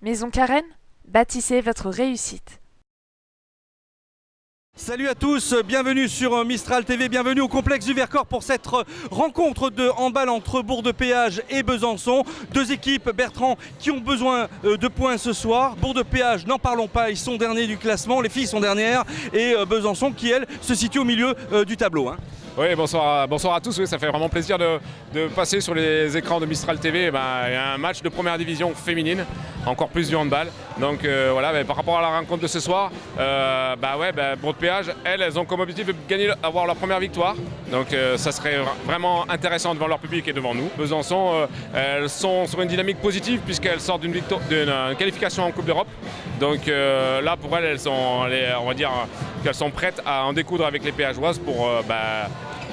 Maison Carène, bâtissez votre réussite. Salut à tous, bienvenue sur Mistral TV, bienvenue au complexe du Vercors pour cette rencontre de handball entre Bourg-de-Péage et Besançon. Deux équipes, Bertrand, qui ont besoin de points ce soir. Bourg-de-Péage, n'en parlons pas, ils sont derniers du classement, les filles sont dernières. Et Besançon qui, elle, se situe au milieu du tableau. Oui, bonsoir à tous. Oui, ça fait vraiment plaisir de passer sur les écrans de Mistral TV. Il y a un match de première division féminine, encore plus du handball. Donc voilà, par rapport à la rencontre de ce soir, Bourg-de-Péage, elles ont comme objectif de gagner, avoir leur première victoire. Donc ça serait vraiment intéressant devant leur public et devant nous. Besançon, elles sont sur une dynamique positive puisqu'elles sortent d'une qualification en Coupe d'Europe. Donc là, pour elles, on va dire qu'elles sont prêtes à en découdre avec les Péageoises pour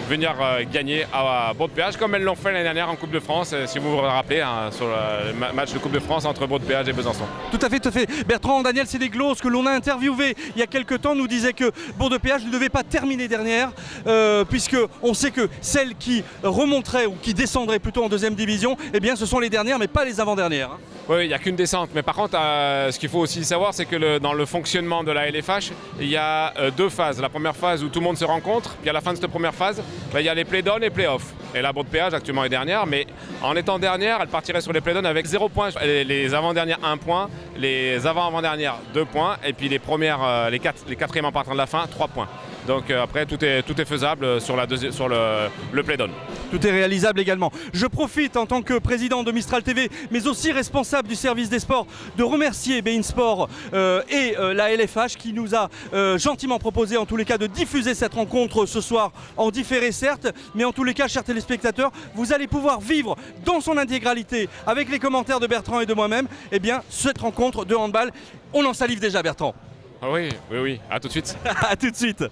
venir gagner à Bourg-de-Péage comme elles l'ont fait l'année dernière en Coupe de France, si vous vous rappelez, sur le match de Coupe de France entre Bourg-de-Péage et Besançon. Tout à fait, tout à fait. Bertrand, Daniel Sédéglos, que l'on a interviewé il y a quelques temps, nous disait que Bourg-de-Péage ne devait pas terminer dernière, puisque on sait que celles qui remonteraient ou qui descendraient plutôt en deuxième division, eh bien ce sont les dernières mais pas les avant-dernières. Oui, il n'y a qu'une descente. Mais par contre, ce qu'il faut aussi savoir, c'est que dans le fonctionnement de la LFH, il y a deux phases. La première phase où tout le monde se rencontre, puis à la fin de cette première phase, il y a les play-down et play-off. Et la Bourg-de-Péage actuellement est dernière, mais en étant dernière, elle partirait sur les play-down avec 0 points. Les avant-dernières 1 point, les avant-avant-dernières 2 points, et puis les quatrièmes en partant de la fin 3 points. Donc après tout est faisable sur le play-down. Tout est réalisable également. Je profite en tant que président de Mistral TV, mais aussi responsable du service des sports, de remercier Bein Sport et la LFH qui nous a gentiment proposé en tous les cas de diffuser cette rencontre ce soir en différé certes, mais en tous les cas, chers téléspectateurs, vous allez pouvoir vivre dans son intégralité avec les commentaires de Bertrand et de moi-même, eh bien cette rencontre de handball. On en salive déjà, Bertrand. Oui, à tout de suite. À tout de suite.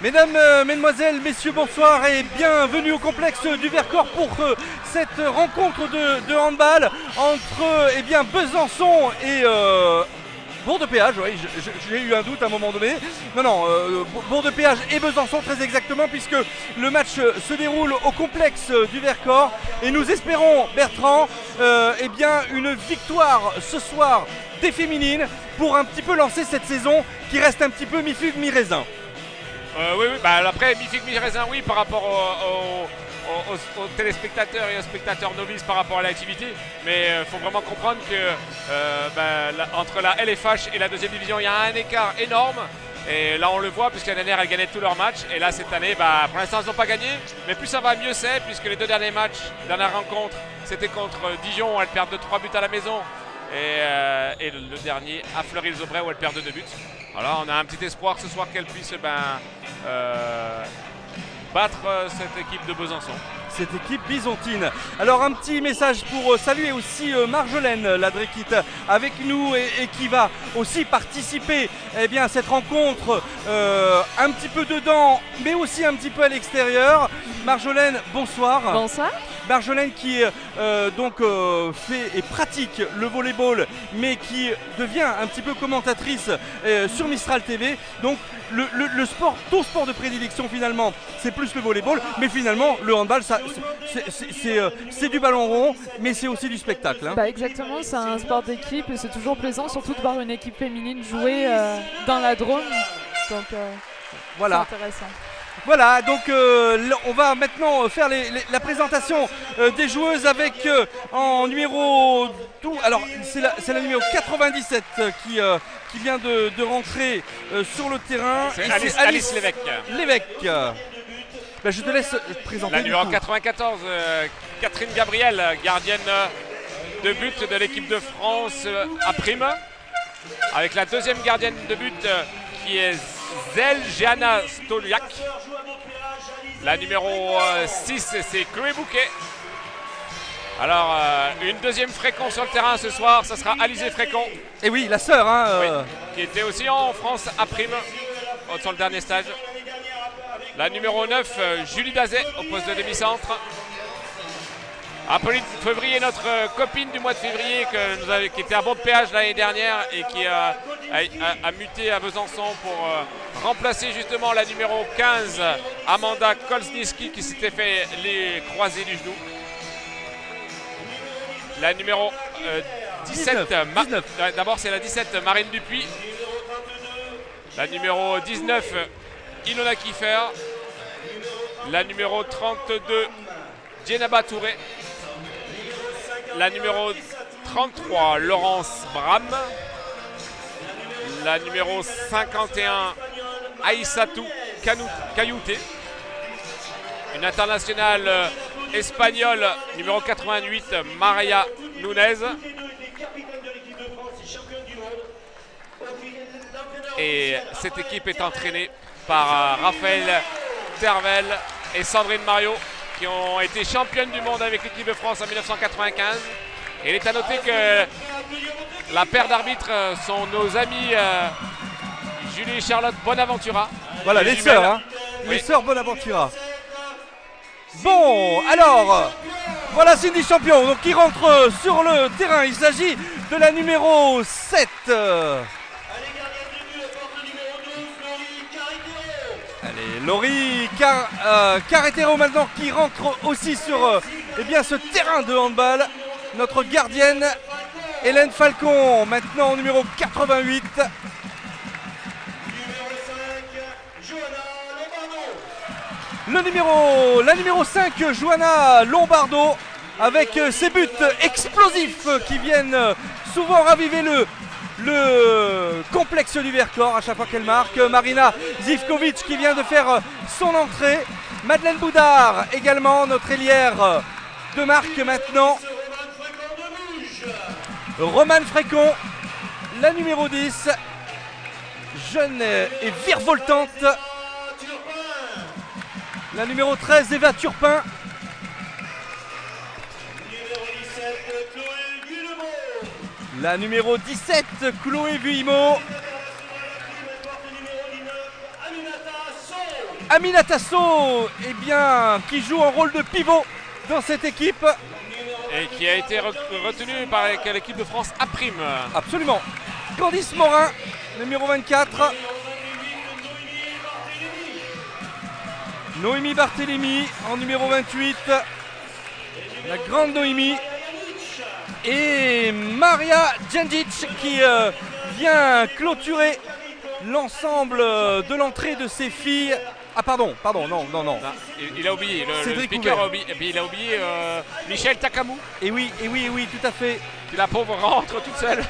Mesdames, Mesdemoiselles, Messieurs, bonsoir et bienvenue au complexe du Vercors pour cette rencontre de handball entre Besançon et Bourg-de-Péage. Oui, j'ai eu un doute à un moment donné. Non, Bourg-de-Péage et Besançon très exactement puisque le match se déroule au complexe du Vercors et nous espérons, Bertrand, une victoire ce soir des féminines pour un petit peu lancer cette saison qui reste un petit peu mi-fugue, mi-raisin. Après mi-figue, mi-raisin, oui, par rapport aux téléspectateurs et aux spectateurs novices par rapport à l'activité. Mais il faut vraiment comprendre que entre la LFH et la deuxième division, il y a un écart énorme. Et là, on le voit, puisque l'année dernière, elles gagnaient tous leurs matchs. Et là, cette année, pour l'instant, elles n'ont pas gagné. Mais plus ça va, mieux c'est, puisque les deux derniers matchs, dernière rencontre, c'était contre Dijon, où elles perdent de 3 buts à la maison. Et le dernier à Fleury-les-Aubrais où elle perd de 2 buts. Voilà, on a un petit espoir ce soir qu'elle puisse battre cette équipe de Besançon. Cette équipe bisontine. Alors un petit message pour saluer aussi Marjolaine Ladrekite avec nous et qui va aussi participer à cette rencontre un petit peu dedans mais aussi un petit peu à l'extérieur. Marjolaine, bonsoir. Bonsoir. Marjolaine qui fait et pratique le volleyball mais qui devient un petit peu commentatrice sur Mistral TV. Donc le sport, ton sport de prédilection finalement c'est plus le volleyball mais finalement le handball c'est du ballon rond mais c'est aussi du spectacle. Exactement, c'est un sport d'équipe et c'est toujours plaisant surtout de voir une équipe féminine jouer dans la Drôme. Donc voilà. C'est intéressant. Voilà, donc on va maintenant faire la présentation des joueuses avec en numéro 12. Alors c'est la numéro 97 qui vient de rentrer sur le terrain. C'est Alice Lévesque. Je te laisse présenter. La numéro 94, Catherine Gabriel, gardienne de but de l'équipe de France à prime. Avec la deuxième gardienne de but qui est Zeljana Stoliak. La numéro 6, c'est Chloé Bouquet. Alors, une deuxième Frécon sur le terrain ce soir, ça sera Alizé Frécon. Et oui, la sœur, hein, Oui, qui était aussi en France à prime sur le dernier stage. La numéro 9, Julie Dazet au poste de demi-centre. Apolline Février, notre copine du mois de février qui était à bord de péage l'année dernière et qui a muté à Besançon pour remplacer justement la numéro 15, Amanda Kolsniski, qui s'était fait les croisés du genou. La numéro 17, 19. D'abord c'est la 17, Marine Dupuis. La numéro 19, Ilona Kiefer. La numéro 32, Djenaba Touré. La numéro 33, Laurence Bram. La numéro 51, Aïssatou Kayouté. Une internationale espagnole, numéro 88, Maria Nunez. Et cette équipe est entraînée par Raphaël Tervel et Sandrine Mario, qui ont été championnes du monde avec l'équipe de France en 1995. Et il est à noter que la paire d'arbitres sont nos amis Julie et Charlotte Bonaventura. Voilà, les sœurs, hein. Oui. Les sœurs Bonaventura. Bon, alors, voilà Cindy Champion, donc qui rentre sur le terrain. Il s'agit de la numéro 7. Allez, Laurie Carretero maintenant qui rentre aussi sur eh bien, ce terrain de handball. Notre gardienne Hélène Falcon, maintenant au numéro 88. La numéro 5, Johanna Lombardo, avec ses buts explosifs qui viennent souvent raviver le complexe du Vercors à chaque fois qu'elle marque. Marina Zivkovic qui vient de faire son entrée. Madeleine Boudard également, notre ailière de marque maintenant. Romane Frécon, la numéro 10, jeune et virevoltante. La numéro 13, Eva Turpin. La numéro 17, Chloé Vuillemot. Aminata Sow, eh bien, qui joue un rôle de pivot dans cette équipe. Et qui a été retenu par l'équipe de France à prime. Absolument. Candice Morin, numéro 24. Noémie Barthélémy en numéro 28. La grande Noémie. Et Maria Djendjic qui vient clôturer l'ensemble de l'entrée de ces filles. Ah pardon, non. Il a oublié, le Cédric speaker Ouvert. a oublié, et puis il a oublié Michel Takamou. Et oui, tout à fait. Qui la pauvre rentre toute seule.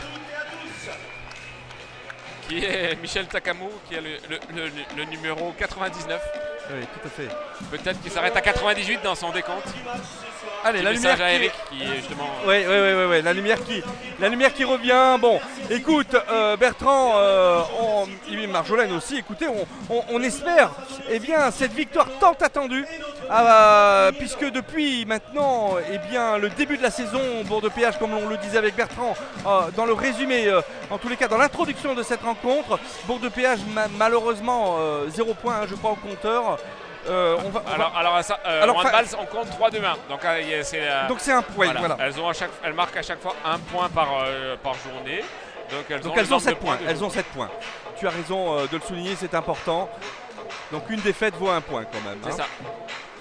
Qui est Michel Takamou, qui a le numéro 99. Oui, tout à fait. Peut-être qu'il s'arrête à 98 dans son décompte. Allez, la lumière à Eric qui est justement. Oui, la lumière qui revient. Bon, écoute, Bertrand, Marjolaine aussi, écoutez, on espère eh bien, cette victoire tant attendue, puisque depuis maintenant eh bien, le début de la saison, Bourg-de-Péage, comme on le disait avec Bertrand, dans le résumé, en tous les cas dans l'introduction de cette rencontre, Bourg-de-Péage malheureusement 0 point, je crois, au compteur. En handball, on compte 3 de 1. Donc c'est un point. Voilà. Elles marquent à chaque fois 1 point par journée. Donc elles ont 7 points. Elles ont 7 points. Tu as raison de le souligner, c'est important. Donc une défaite vaut 1 point quand même. C'est ça.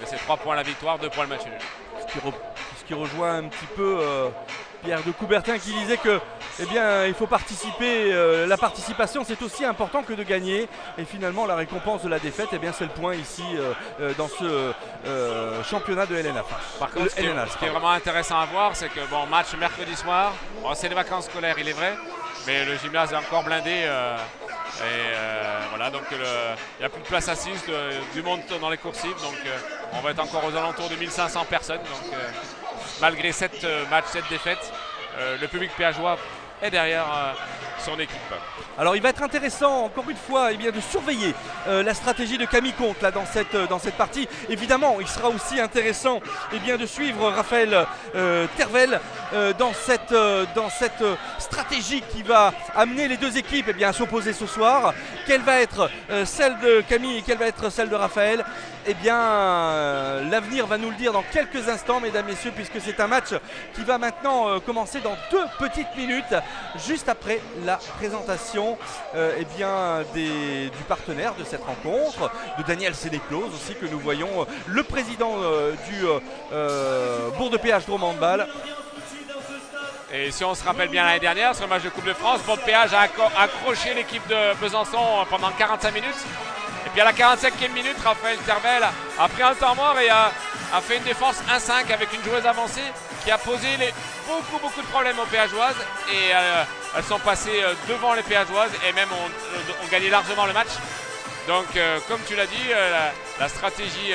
Mais c'est 3 points la victoire, 2 points le match nul. Ce qui rejoint un petit peu Pierre de Coubertin qui disait que eh bien, il faut participer. La participation, c'est aussi important que de gagner. Et finalement, la récompense de la défaite, eh bien, c'est le point ici dans ce championnat de LNA. Par contre, ce qui est vraiment intéressant à voir, c'est que match mercredi soir. C'est les vacances scolaires, il est vrai, mais le gymnase est encore blindé. Voilà, donc il n'y a plus de place assise, du monde dans les coursives. Donc on va être encore aux alentours de 1500 personnes. Donc malgré 7 matchs, 7 défaites, le public péageois est derrière son équipe. Alors il va être intéressant encore une fois de surveiller la stratégie de Camille Comte là, dans cette partie. Évidemment il sera aussi intéressant de suivre Raphaël Tervel dans cette stratégie qui va amener les deux équipes à s'opposer ce soir. Quelle va être celle de Camille et quelle va être celle de Raphaël? L'avenir va nous le dire dans quelques instants, mesdames, messieurs, puisque c'est un match qui va maintenant commencer dans 2 petites minutes, juste après la présentation du partenaire de cette rencontre, de Daniel Sénéclose aussi, que nous voyons, le président du Bourg de Péage Drôme Handball. Et si on se rappelle bien l'année dernière, sur le match de Coupe de France, Bourg de Péage a accroché l'équipe de Besançon pendant 45 minutes. Et puis à la 45e minute, Raphaël Tervel a pris un temps mort et a fait une défense 1-5 avec une joueuse avancée qui a posé beaucoup de problèmes aux Péageoises. Et elles sont passées devant les Péageoises et même ont gagné largement le match. Donc comme tu l'as dit, la stratégie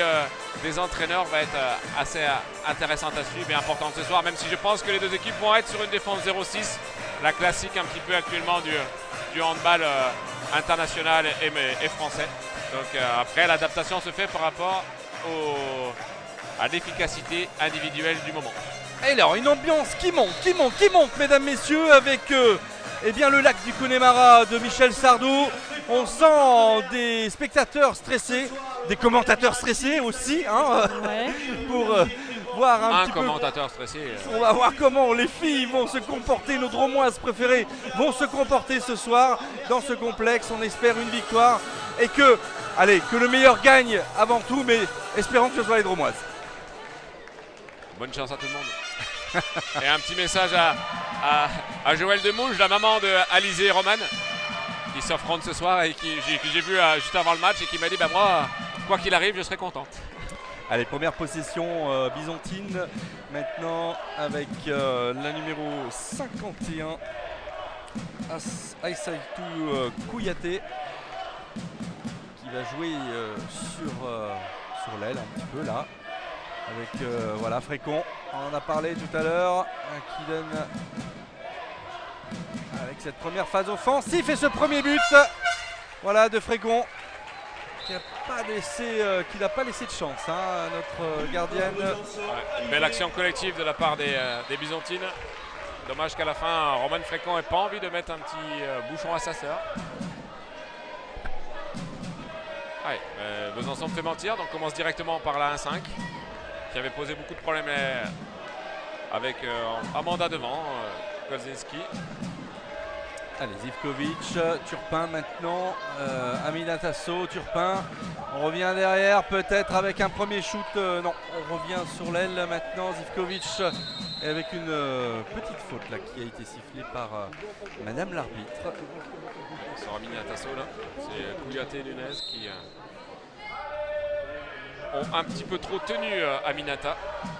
des entraîneurs va être assez intéressante à suivre et importante ce soir, même si je pense que les deux équipes vont être sur une défense 0-6, la classique un petit peu actuellement du handball international et français. Donc après, l'adaptation se fait par rapport à l'efficacité individuelle du moment. Et alors, une ambiance qui monte, mesdames, messieurs, avec le lac du Connemara de Michel Sardou. On sent des spectateurs stressés, des commentateurs stressés aussi, pour voir un petit commentateur stressé. On va voir comment les filles vont se comporter, nos Dromoises préférées vont se comporter ce soir dans ce complexe. On espère une victoire et que le meilleur gagne avant tout, mais espérons que ce soit les Dromoises. Bonne chance à tout le monde. Et un petit message à Joël Demouge, la maman de Alizé et Roman, qui s'affrontent ce soir et que j'ai vu juste avant le match et qui m'a dit moi, quoi qu'il arrive, je serai contente. Allez, première possession byzantine maintenant avec la numéro 51, Aïssaïtou Kouyaté, qui va jouer sur l'aile un petit peu là. Avec Frécon, on en a parlé tout à l'heure, qui donne avec cette première phase offensive et ce premier but de Frécon qui n'a pas laissé de chance notre gardienne. Une belle action collective de la part des Byzantines. Dommage qu'à la fin Roman Frécon n'ait pas envie de mettre un petit bouchon à sa sœur. Besançon me fait mentir, donc commence directement par la 1-5 qui avait posé beaucoup de problèmes avec Amanda devant, Kolzinski. Allez, Zivkovic, Turpin maintenant, Amina Tasso, Turpin. On revient derrière, peut-être avec un premier shoot. Non, on revient sur l'aile maintenant. Zivkovic avec une petite faute là qui a été sifflée par Madame l'arbitre. Sur Amina Tasso là, c'est Kouyaté et Nunez qui ont un petit peu trop tenu Aminata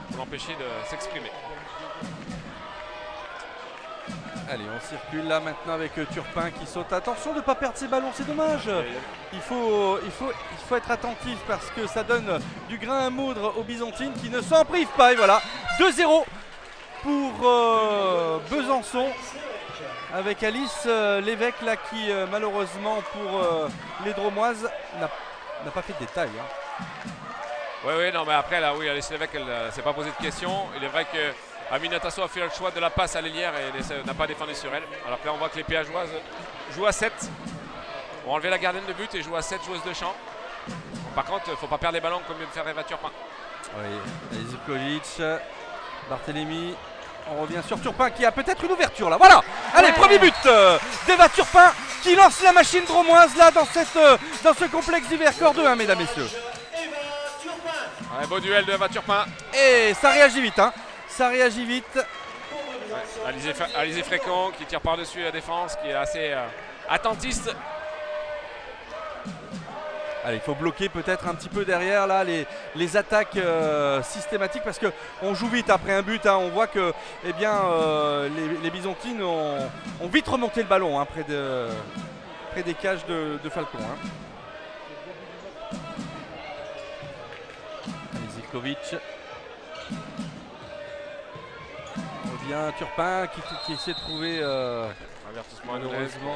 pour l'empêcher de s'exprimer. Allez, on circule là maintenant avec Turpin qui saute. Attention de ne pas perdre ses ballons, c'est dommage. Il faut être attentif parce que ça donne du grain à moudre aux Byzantines qui ne s'en privent pas. Et voilà, 2-0 pour Besançon avec Alice Lévesque là qui malheureusement pour les Dromoises n'a pas fait de détails. Oui, non, mais après là, oui, Alice Lévesque, elle ne s'est pas posé de questions. Il est vrai que Amina Tasso a fait le choix de la passe à l'ailière et n'a pas défendu sur elle. Alors que là, on voit que les Péageoises jouent à 7. On enlevé la gardienne de but et jouent à 7 joueuses de champ. Par contre, il ne faut pas perdre les ballons comme vient de faire Eva Turpin. Oui, Zivkovic, Barthélémy. On revient sur Turpin qui a peut-être une ouverture là. Voilà. Allez, premier but d'Eva Turpin qui lance la machine dromoise là dans ce complexe du Vercors 2, mesdames, messieurs. Un beau duel de Eva Turpin. Et ça réagit vite, Ça réagit vite. Alizé Frécon qui tire par-dessus la défense, qui est assez attentiste. Allez, il faut bloquer peut-être un petit peu derrière là les attaques systématiques parce qu'on joue vite après un but. On voit que les Byzantines ont vite remonté le ballon près des cages de Falcon. Allez, Zivkovic. On revient Turpin qui essaie de trouver Avertissement à Nunez. Malheureusement.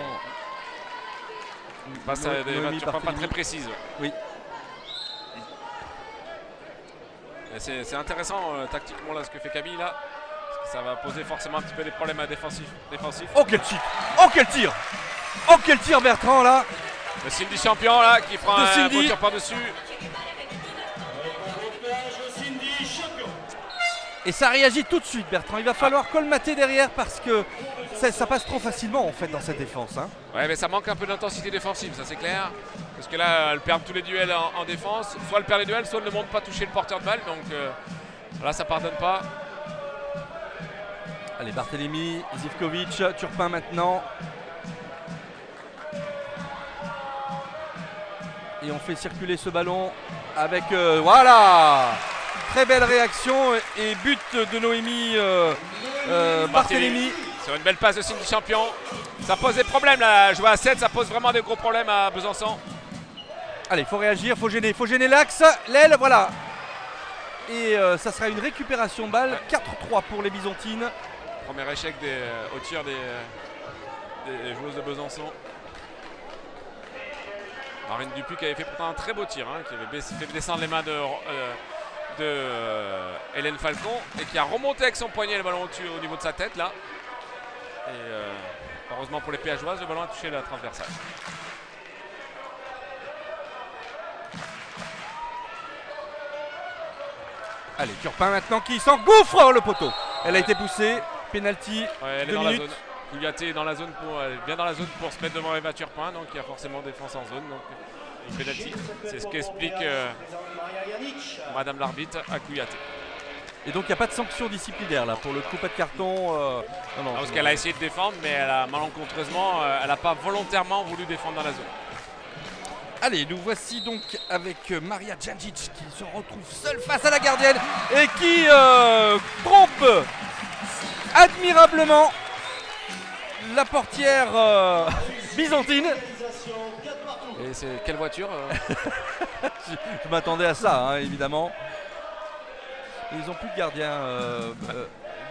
Passe à des Noémie Turpin pas Barthélémy. très précises. Oui. Et c'est intéressant tactiquement là ce que fait Camille là. Parce que ça va poser forcément un petit peu des problèmes défensifs. Oh quel tir! Oh quel tir! Oh quel tir Bertrand là! Le Cindy champion là qui prend De un Cindy. beau tir par-dessus. Et ça réagit tout de suite Bertrand. Il va falloir colmater derrière parce que ça passe trop facilement en fait dans cette défense. Hein. Ouais, mais ça manque un peu d'intensité défensive, ça c'est clair. Parce que là, elle perd tous les duels en défense. Soit elle perd les duels, soit elle ne monte pas toucher le porteur de balle. Donc là, ça pardonne pas. Allez, Barthélémy, Zivkovic, Turpin maintenant. Et on fait circuler ce ballon avec... voilà! Très belle réaction et but de Noémie Barthélémy. Sur une belle passe de Cindy champion. Ça pose des problèmes là, jouer à 7, ça pose vraiment des gros problèmes à Besançon. Allez, il faut réagir, il faut gêner l'axe, l'aile, voilà. Et ça sera une récupération de balle, 4-3 pour les Byzantines. Premier échec au tir des joueuses de Besançon. Marine Dupuis qui avait fait pourtant un très beau tir, hein, qui avait fait descendre les mains de Hélène Falcon et qui a remonté avec son poignet le ballon au niveau de sa tête là. Et heureusement pour les Péageoises, le ballon a touché la transversale. Allez, Turpin maintenant qui s'engouffre le poteau. Elle a été poussée, penalty, Ouais, elle est 2 dans minutes. la zone. Kouyaté est dans la zone elle est bien dans la zone pour se mettre devant Eva Turpin, donc il y a forcément défense en zone. Donc une penalty. C'est ce qu'explique Madame l'arbitre à Kouyaté. Et donc il n'y a pas de sanction disciplinaire là, pour le coup, pas de carton. Non, Parce qu'elle a essayé de défendre, mais elle a malencontreusement, elle n'a pas volontairement voulu défendre dans la zone. Allez, nous voici donc avec Maria Djandjic qui se retrouve seule face à la gardienne et qui trompe admirablement la portière byzantine. Et c'est quelle voiture Je m'attendais à ça, hein, évidemment. Et ils n'ont plus de gardien.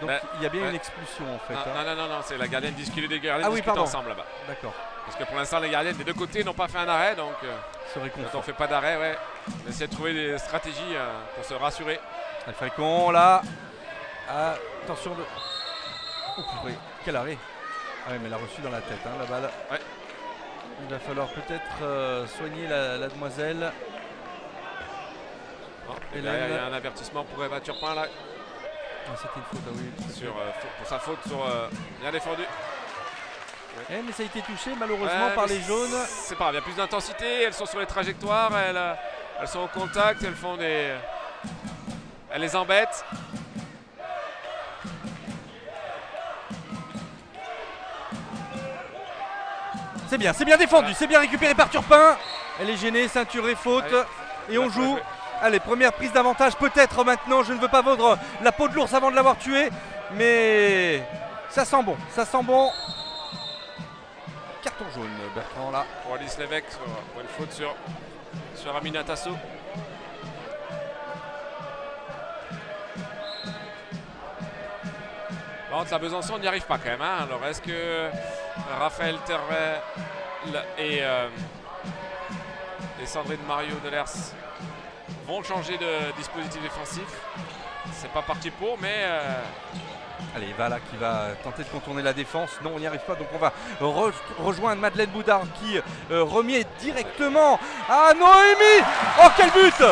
Donc il y a bien ouais. une expulsion en fait. Non, c'est la gardienne discute des gardiens Ah oui, discutent pardon. ensemble là-bas. D'accord. Parce que pour l'instant, les gardiennes des deux côtés n'ont pas fait un arrêt, donc Se quand réconfort. on ne fait pas d'arrêt, ouais, on essaie de trouver des stratégies pour se rassurer. Falcon là. Attention de. Oh purée, quel arrêt. Ah ouais, mais elle a reçu dans la tête la balle. Ouais. Il va falloir peut-être soigner la demoiselle. Bon, et Hélène. derrière, il y a un avertissement pour Eva Turpin là, Ah, c'était une faute, ah oui. pour sa faute sur bien défendu. Mais ça a été touché malheureusement par mais les jaunes. C'est pas grave, il y a plus d'intensité, elles sont sur les trajectoires, elles sont au contact, elles font des. Elles les embêtent. C'est bien défendu, c'est bien récupéré par Turpin. Elle est gênée, ceinturée, faute. Allez. Et on joue. Allez, première prise d'avantage peut-être maintenant. Je ne veux pas vendre la peau de l'ours avant de l'avoir tué. Mais ça sent bon, ça sent bon. Carton jaune, Bertrand là. Pour Alice Lévesque, pour une faute sur Amina Tasso. Par contre, la Besançon n'y arrive pas quand même. Hein. Alors, est-ce que Raphaël Tervet et Sandrine Mario Delers vont changer de dispositif défensif? C'est pas parti pour, mais Allez, Vala qui va tenter de contourner la défense. Non, on n'y arrive pas. Donc on va rejoindre Madeleine Boudard qui remet directement à Noémie. Oh, quel but!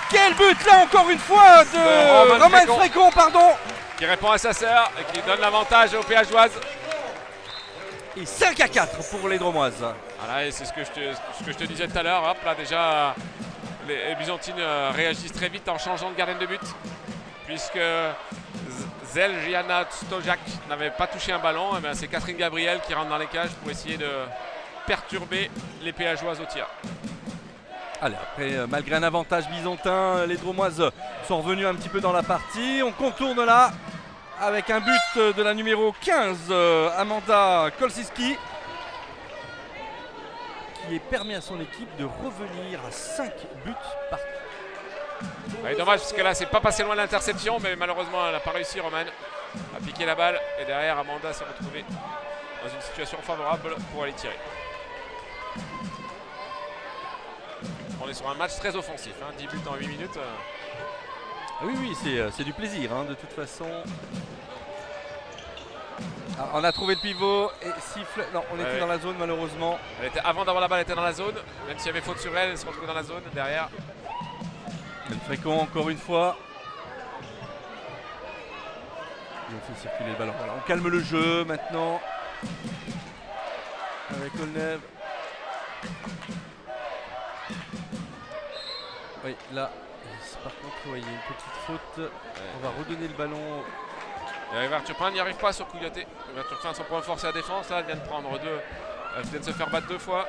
Quel but là encore une fois de Romane Frécon, pardon. qui répond à sa sœur et qui donne l'avantage aux Péageoises. Et 5-4 pour les Dromoises. Voilà, et c'est ce que je te disais tout à l'heure. Hop, là déjà, les Byzantines réagissent très vite en changeant de gardienne de but. Puisque Zeljiana Stojak n'avait pas touché un ballon, et c'est Catherine Gabriel qui rentre dans les cages pour essayer de perturber les Péageoises au tir. Allez, après, malgré un avantage byzantin, les Dromoises sont revenus un petit peu dans la partie. On contourne là avec un but de la numéro 15, Amanda Kolsiski, qui permet à son équipe de revenir à 5 buts partout. Ouais, dommage parce que là c'est pas passé loin de l'interception, mais malheureusement elle n'a pas réussi, Romane à piquer la balle et derrière Amanda s'est retrouvée dans une situation favorable pour aller tirer. On est sur un match très offensif, hein, 10 buts en 8 minutes. Oui, c'est du plaisir, hein, de toute façon. Ah, on a trouvé le pivot et siffle. Non, on était dans la zone malheureusement. Avant d'avoir la balle, elle était dans la zone. Même s'il y avait faute sur elle, elle se retrouvait dans la zone derrière. Le Frécon encore une fois. Et on fait circuler le ballon. Voilà, on calme le jeu maintenant. Avec Olnev. Oui, là, par contre, il y a une petite faute. On va redonner le ballon. Ever Turpin n'y arrive pas sur Kouyaté. Ever Turpin, son point fort, c'est la défense. Là, elle vient de prendre deux. Elle vient de se faire battre 2 fois.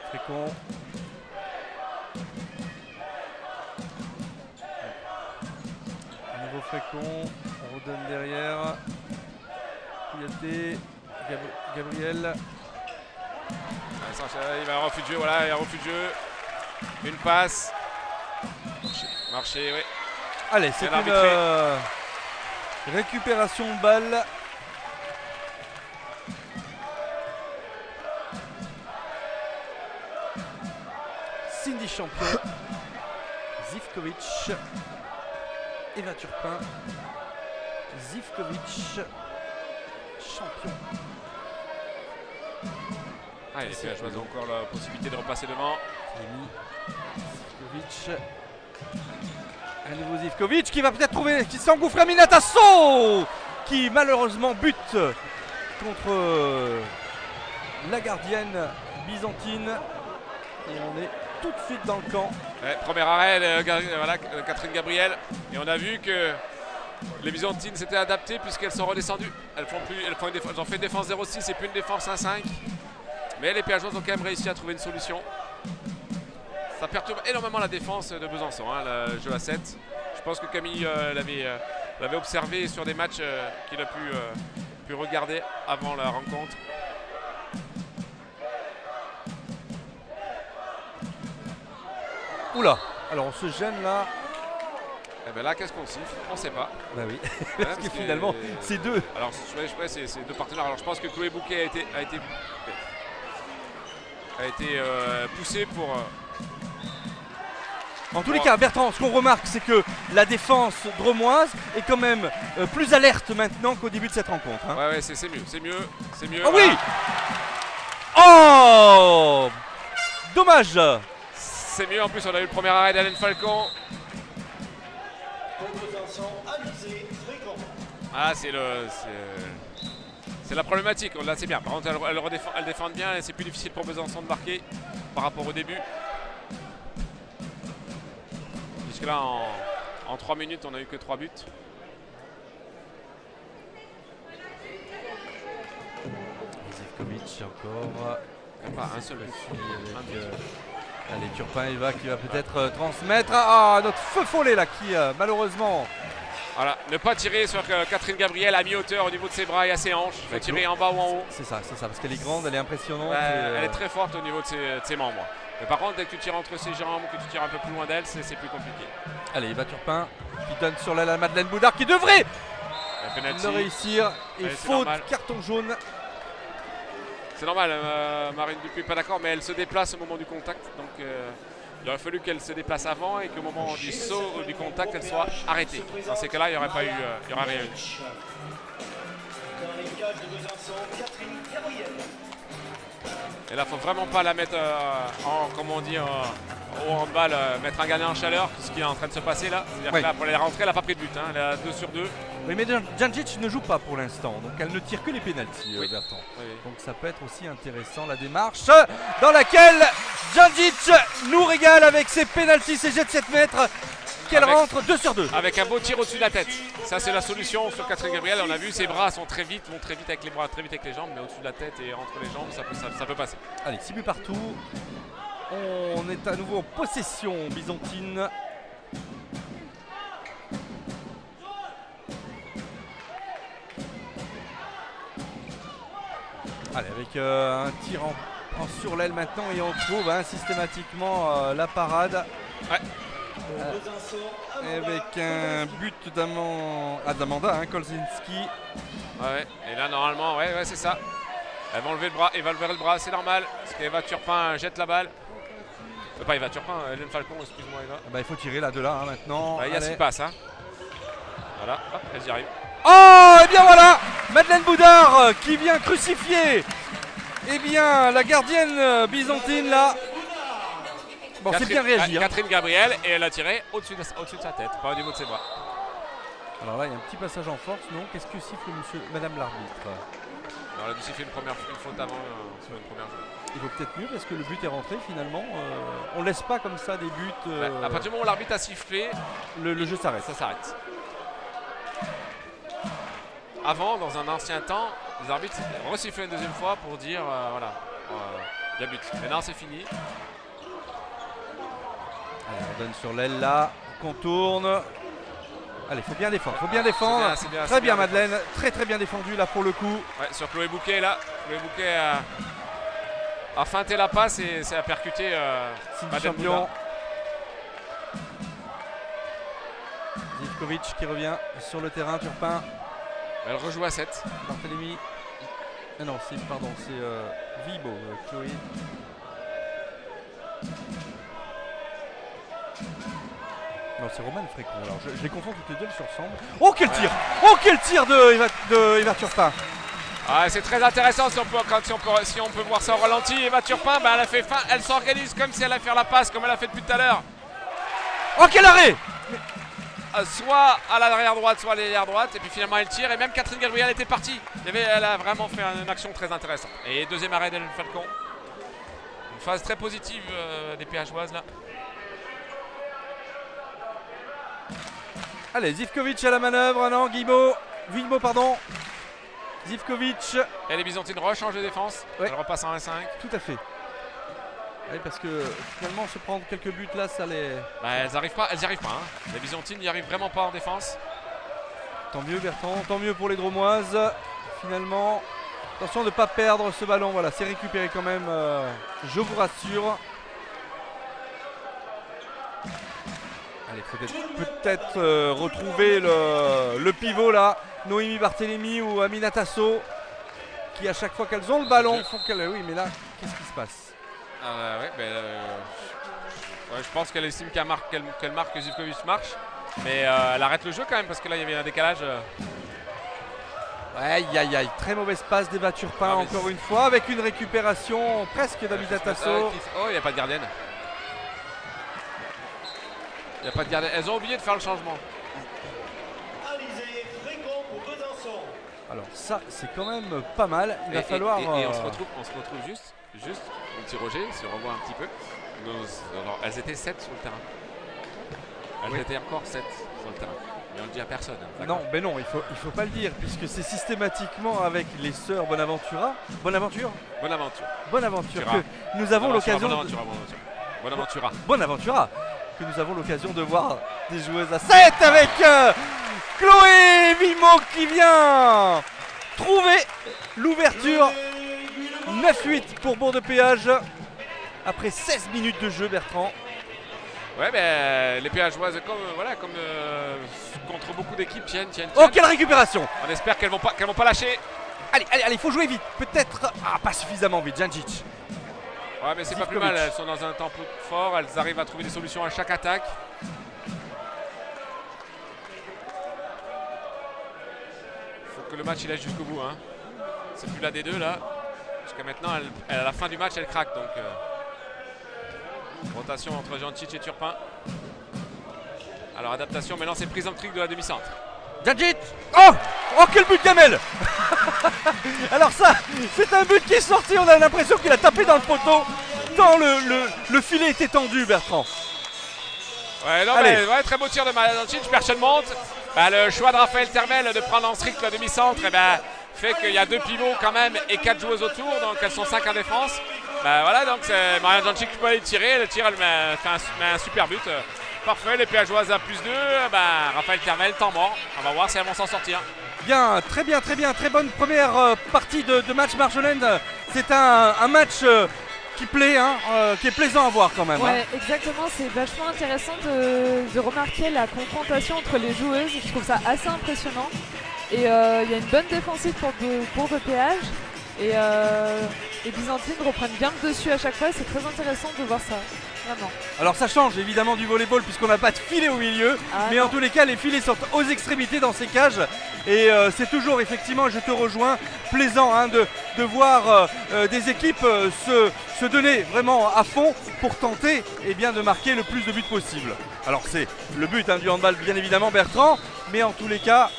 Frécon. Nouveau Frécon. On redonne derrière. Kouyaté. Gabriel. Il va y avoir refus de jeu. Voilà, il y a refus de jeu. Une passe. Marché, oui. Allez, c'est une récupération de balle. Cindy champion. Zivkovic. Eva Turpin. Zivkovic. Champion. Les PHOis ont encore la possibilité de repasser devant. Zivkovic. Un nouveau Zivkovic qui va peut-être trouver, qui s'engouffre à Minatasso, qui malheureusement bute contre la gardienne byzantine. Et on est tout de suite dans le camp. Premier arrêt, voilà, Catherine Gabriel. Et on a vu que les Byzantines s'étaient adaptées puisqu'elles sont redescendues. Elles ont fait une défense 0-6 et puis une défense 1-5. Mais les PHOis ont quand même réussi à trouver une solution. Ça perturbe énormément la défense de Besançon, hein, le jeu à 7. Je pense que Camille l'avait observé sur des matchs qu'il a pu regarder avant la rencontre. Oula, alors on se gêne là. Et bien là, qu'est-ce qu'on siffle? On ne sait pas. Bah oui, parce que finalement, c'est deux. Alors, c'est deux partenaires. Alors, je pense que Chloé Bouquet a été poussée pour... En tous les cas, Bertrand, ce qu'on remarque, c'est que la défense dromoise est quand même plus alerte maintenant qu'au début de cette rencontre. Hein. Ouais, c'est mieux, c'est mieux. Oh oui. Oh, dommage. C'est mieux, en plus on a eu le premier arrêt d'Alain Falcon. Ah, c'est la problématique, là c'est bien. Par contre, elle défend bien et c'est plus difficile pour Besançon de marquer par rapport au début. Jusque là, en 3 minutes, on n'a eu que 3 buts. Zivkovic encore. Pas un seul but. Allez, Turpin Eva qui va peut-être transmettre à notre feu follet là qui malheureusement. Voilà, ne pas tirer sur Catherine Gabriel à mi-hauteur au niveau de ses bras et à ses hanches. Il faut tirer en bas ou en haut. C'est ça, parce qu'elle est grande, elle est impressionnante. Elle est très forte au niveau de ses membres. Mais par contre, dès que tu tires entre ses jambes ou que tu tires un peu plus loin d'elle, c'est plus compliqué. Allez, Eva Turpin qui donne sur la Madeleine Boudard qui devrait le réussir. Et faute, carton jaune. C'est normal, Marine Dupuis n'est pas d'accord, mais elle se déplace au moment du contact. Donc il aurait fallu qu'elle se déplace avant et qu'au moment du saut ou du contact, elle soit arrêtée. Dans ces cas-là, il n'y aurait pas eu, il y aurait rien eu. Et là, il ne faut vraiment pas la mettre comme on dit, au handball, mettre un gagnant en chaleur, ce qui est en train de se passer là. C'est-à-dire que là, pour les rentrer, elle n'a pas pris de but. Hein. Elle a 2 sur 2. Oui, mais Djandjic ne joue pas pour l'instant, donc elle ne tire que les pénaltys, Bertrand. Oui. Donc ça peut être aussi intéressant la démarche dans laquelle Djandjic nous régale avec ses pénaltys, ses jets de 7 mètres. Qu'elle rentre 2 sur 2. Avec un beau tir au-dessus de la tête. Ça, c'est la solution sur Catherine Gabriel. On a vu, ses bras vont très vite avec les bras, très vite avec les jambes, mais au-dessus de la tête et entre les jambes, ça peut passer. Allez, 6 buts partout. On est à nouveau en possession byzantine. Allez, avec un tir en sur l'aile maintenant et on trouve systématiquement la parade. Ouais. Avec un but d'Amanda Kolzinski. Ouais, et là normalement, ouais, c'est ça. Elles vont lever le bras, Eva lever le bras, c'est normal. Parce qu'Eva Turpin jette la balle. Pas Eva Turpin, Hélène Falcon, excuse-moi Eva. Bah, il faut tirer là de là maintenant. Il y a ce qui passe. Hein. Voilà, hop, elles y arrivent. Oh, et bien voilà, Madeleine Boudard qui vient crucifier la gardienne byzantine là. Bon, c'est bien réagi. Catherine Gabriel, et elle a tiré au-dessus de sa tête, pas au niveau de ses bras. Alors là, il y a un petit passage en force, non? Qu'est-ce que siffle madame l'arbitre? Alors, elle a dû siffler une faute avant sur une première joueur. Il vaut peut-être mieux parce que le but est rentré finalement. On laisse pas comme ça des buts. À partir du moment où l'arbitre a sifflé, le jeu s'arrête. Ça s'arrête. Avant, dans un ancien temps, les arbitres resifflaient une deuxième fois pour dire voilà, il y a but. Maintenant c'est fini. Allez, on donne sur l'aile là, on contourne. Allez, faut bien défendre, C'est bien, très bien Madeleine, très bien défendu là pour le coup. Ouais, sur Chloé Bouquet là. Chloé Bouquet a feinté la passe et ça a percuté Madeleine Boudard. Zivkovic qui revient sur le terrain, Turpin. Elle rejoue à 7. Barthélemy. Ah non, c'est Vibo, Chloé. Non, c'est Romane Frécon. Alors, je les confonds toutes les deux, elles se ressemblent. Oh, quel tir! Oh, quel tir de Eva Turpin! Ah, c'est très intéressant si on peut voir ça au ralenti. Eva Turpin, elle a fait fin, elle s'organise comme si elle allait faire la passe, comme elle a fait depuis tout à l'heure. Oh, quel arrêt! Soit à l'arrière droite, soit à l'arrière droite, et puis finalement elle tire, et même Catherine Gabriel était partie. Elle a vraiment fait une action très intéressante. Et deuxième arrêt d'Hélène Falcon. Une phase très positive des péageoises là. Allez, Zivkovic à la manœuvre, non, Vibo, pardon. Zivkovic. Et les Byzantines rechangent de défense, ouais. Elle repasse en 1-5. Tout à fait. Oui, parce que finalement se prendre quelques buts là, ça les... Elles n'y arrivent pas. Hein. Les Byzantines n'y arrivent vraiment pas en défense. Tant mieux Bertrand, tant mieux pour les Dromoises. Finalement, attention de ne pas perdre ce ballon. Voilà, c'est récupéré quand même, je vous rassure. Allez, peut-être retrouver le pivot là. Noémie Barthélemy ou Amina Tasso, qui à chaque fois qu'elles ont le ballon font qu'elles... Oui, mais là, qu'est-ce qui se passe? Je pense qu'elle estime qu'elle marque, que Zivkovic marche. Mais elle arrête le jeu quand même parce que là il y avait un décalage. Aïe, très mauvaise passe d'Eva Turpin encore une fois avec une récupération presque d'Amina Tasso. Oh, il n'y a pas de gardienne. Elles ont oublié de faire le changement. Alors ça c'est quand même pas mal. Il va falloir... Et on se retrouve juste le petit Roger, si on revoit un petit peu. Alors, elles étaient 7 sur le terrain. Elles étaient encore 7 sur le terrain. Mais on le dit à personne. Non, mais non, il faut pas le dire, puisque c'est systématiquement avec les sœurs Bonaventura. Bonaventura que nous avons l'occasion Bonaventura que nous avons l'occasion de voir des joueuses à 7 avec Chloé Vimo qui vient trouver l'ouverture. 9-8 pour Bourg-de-Péage après 16 minutes de jeu, Bertrand. Ouais, mais les péageoises, comme contre beaucoup d'équipes, tiennent. Oh, quelle récupération! On espère qu'elles vont pas lâcher. Allez, il faut jouer vite. Peut-être. Ah, pas suffisamment vite, Djandjic. Ouais, mais c'est pas plus mal. Elles sont dans un tempo fort. Elles arrivent à trouver des solutions à chaque attaque. Faut que le match il aille jusqu'au bout. Hein. C'est plus la des deux là. Jusqu'à maintenant, à la fin du match, elle craque. Donc, rotation entre Djandjic et Turpin. Alors, adaptation. Maintenant, c'est prise en trick de la demi-centre. Djandjic. Oh, quel but Gamel. Alors ça, c'est un but qui est sorti. On a l'impression qu'il a tapé dans le poteau. Tant le filet était tendu, Bertrand. Ouais, non, mais, très beau tir de Djandjic. Personne monte. Le choix de Raphaël Termel de prendre en strict la demi-centre, fait qu'il y a 2 pivots quand même et 4 joueuses autour, donc elles sont 5 en défense. Donc c'est Marianne Djandjic qui peut aller tirer. Elle tire, elle met un super but. Parfait, les péageoises à +2. Raphaël Termel, temps mort. On va voir si elles vont s'en sortir. Bien, très bien. Très bonne première partie de match, Marjolaine. C'est un match qui plaît, qui est plaisant à voir quand même. Ouais, exactement. C'est vachement intéressant de remarquer la confrontation entre les joueuses. Je trouve ça assez impressionnant. Et il y a une bonne défensive pour de péage. Et Byzantine reprennent bien le dessus à chaque fois. C'est très intéressant de voir ça. Vraiment. Alors ça change évidemment du volleyball puisqu'on n'a pas de filet au milieu, mais en tous les cas les filets sont aux extrémités dans ces cages et c'est toujours effectivement, je te rejoins, plaisant hein, de voir des équipes se donner vraiment à fond pour tenter de marquer le plus de buts possible. Alors c'est le but hein, du handball bien évidemment Bertrand, mais en tous les cas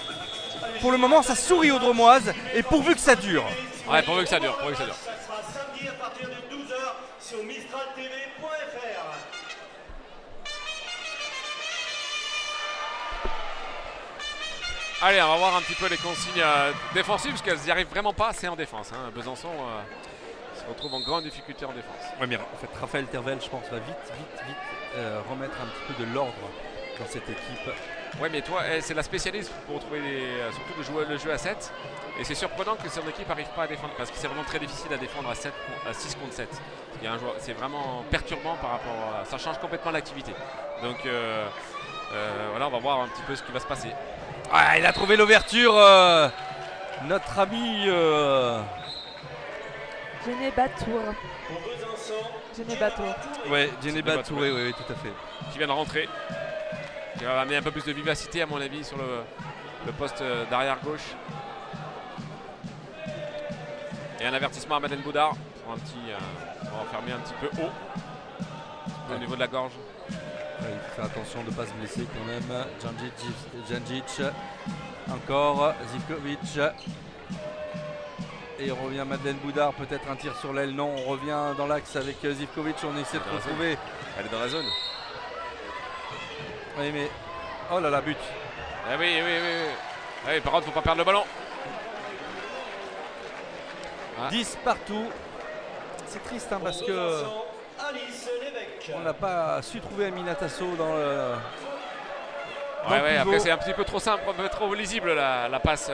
pour le moment ça sourit aux Dromoises et pourvu que ça dure. Ouais, pourvu que ça dure, pourvu que ça dure. Ça sera samedi à partir de 12h sur mistraltv.fr. Allez, on va voir un petit peu les consignes défensives parce qu'elles n'y arrivent vraiment pas assez en défense. Hein. Besançon se retrouve en grande difficulté en défense. Ouais, mais en fait Raphaël Tervel je pense va vite remettre un petit peu de l'ordre dans cette équipe. Ouais, mais toi, c'est la spécialiste pour trouver surtout le jeu à 7. Et c'est surprenant que son équipe n'arrive pas à défendre parce que c'est vraiment très difficile à défendre à 6 contre 7. C'est vraiment perturbant par rapport à ça, change complètement l'activité. Donc voilà, on va voir un petit peu ce qui va se passer. Ah, il a trouvé l'ouverture, notre ami Jenny Batour. Jenny Batour. Ouais, Jenny Batour, oui, tout à fait. Qui vient de rentrer. Qui va amener un peu plus de vivacité à mon avis sur le poste d'arrière gauche. Et un avertissement à Madeleine Boudard pour un petit, on va enfermer un petit peu haut au niveau de la gorge. Ouais, il faut faire attention de ne pas se blesser quand même. Djandjic, encore Zivkovic. Et on revient Madeleine Boudard, peut-être un tir sur l'aile. Non, on revient dans l'axe avec Zivkovic. On essaie de retrouver. Elle est dans la zone. Oui, mais. Oh là là, but. Ah oui. Ah oui, par contre, il ne faut pas perdre le ballon. 10 partout. C'est triste hein, parce que on n'a pas su trouver Amina Tasso dans le. Ouais, après c'est un petit peu trop simple, un peu trop lisible la passe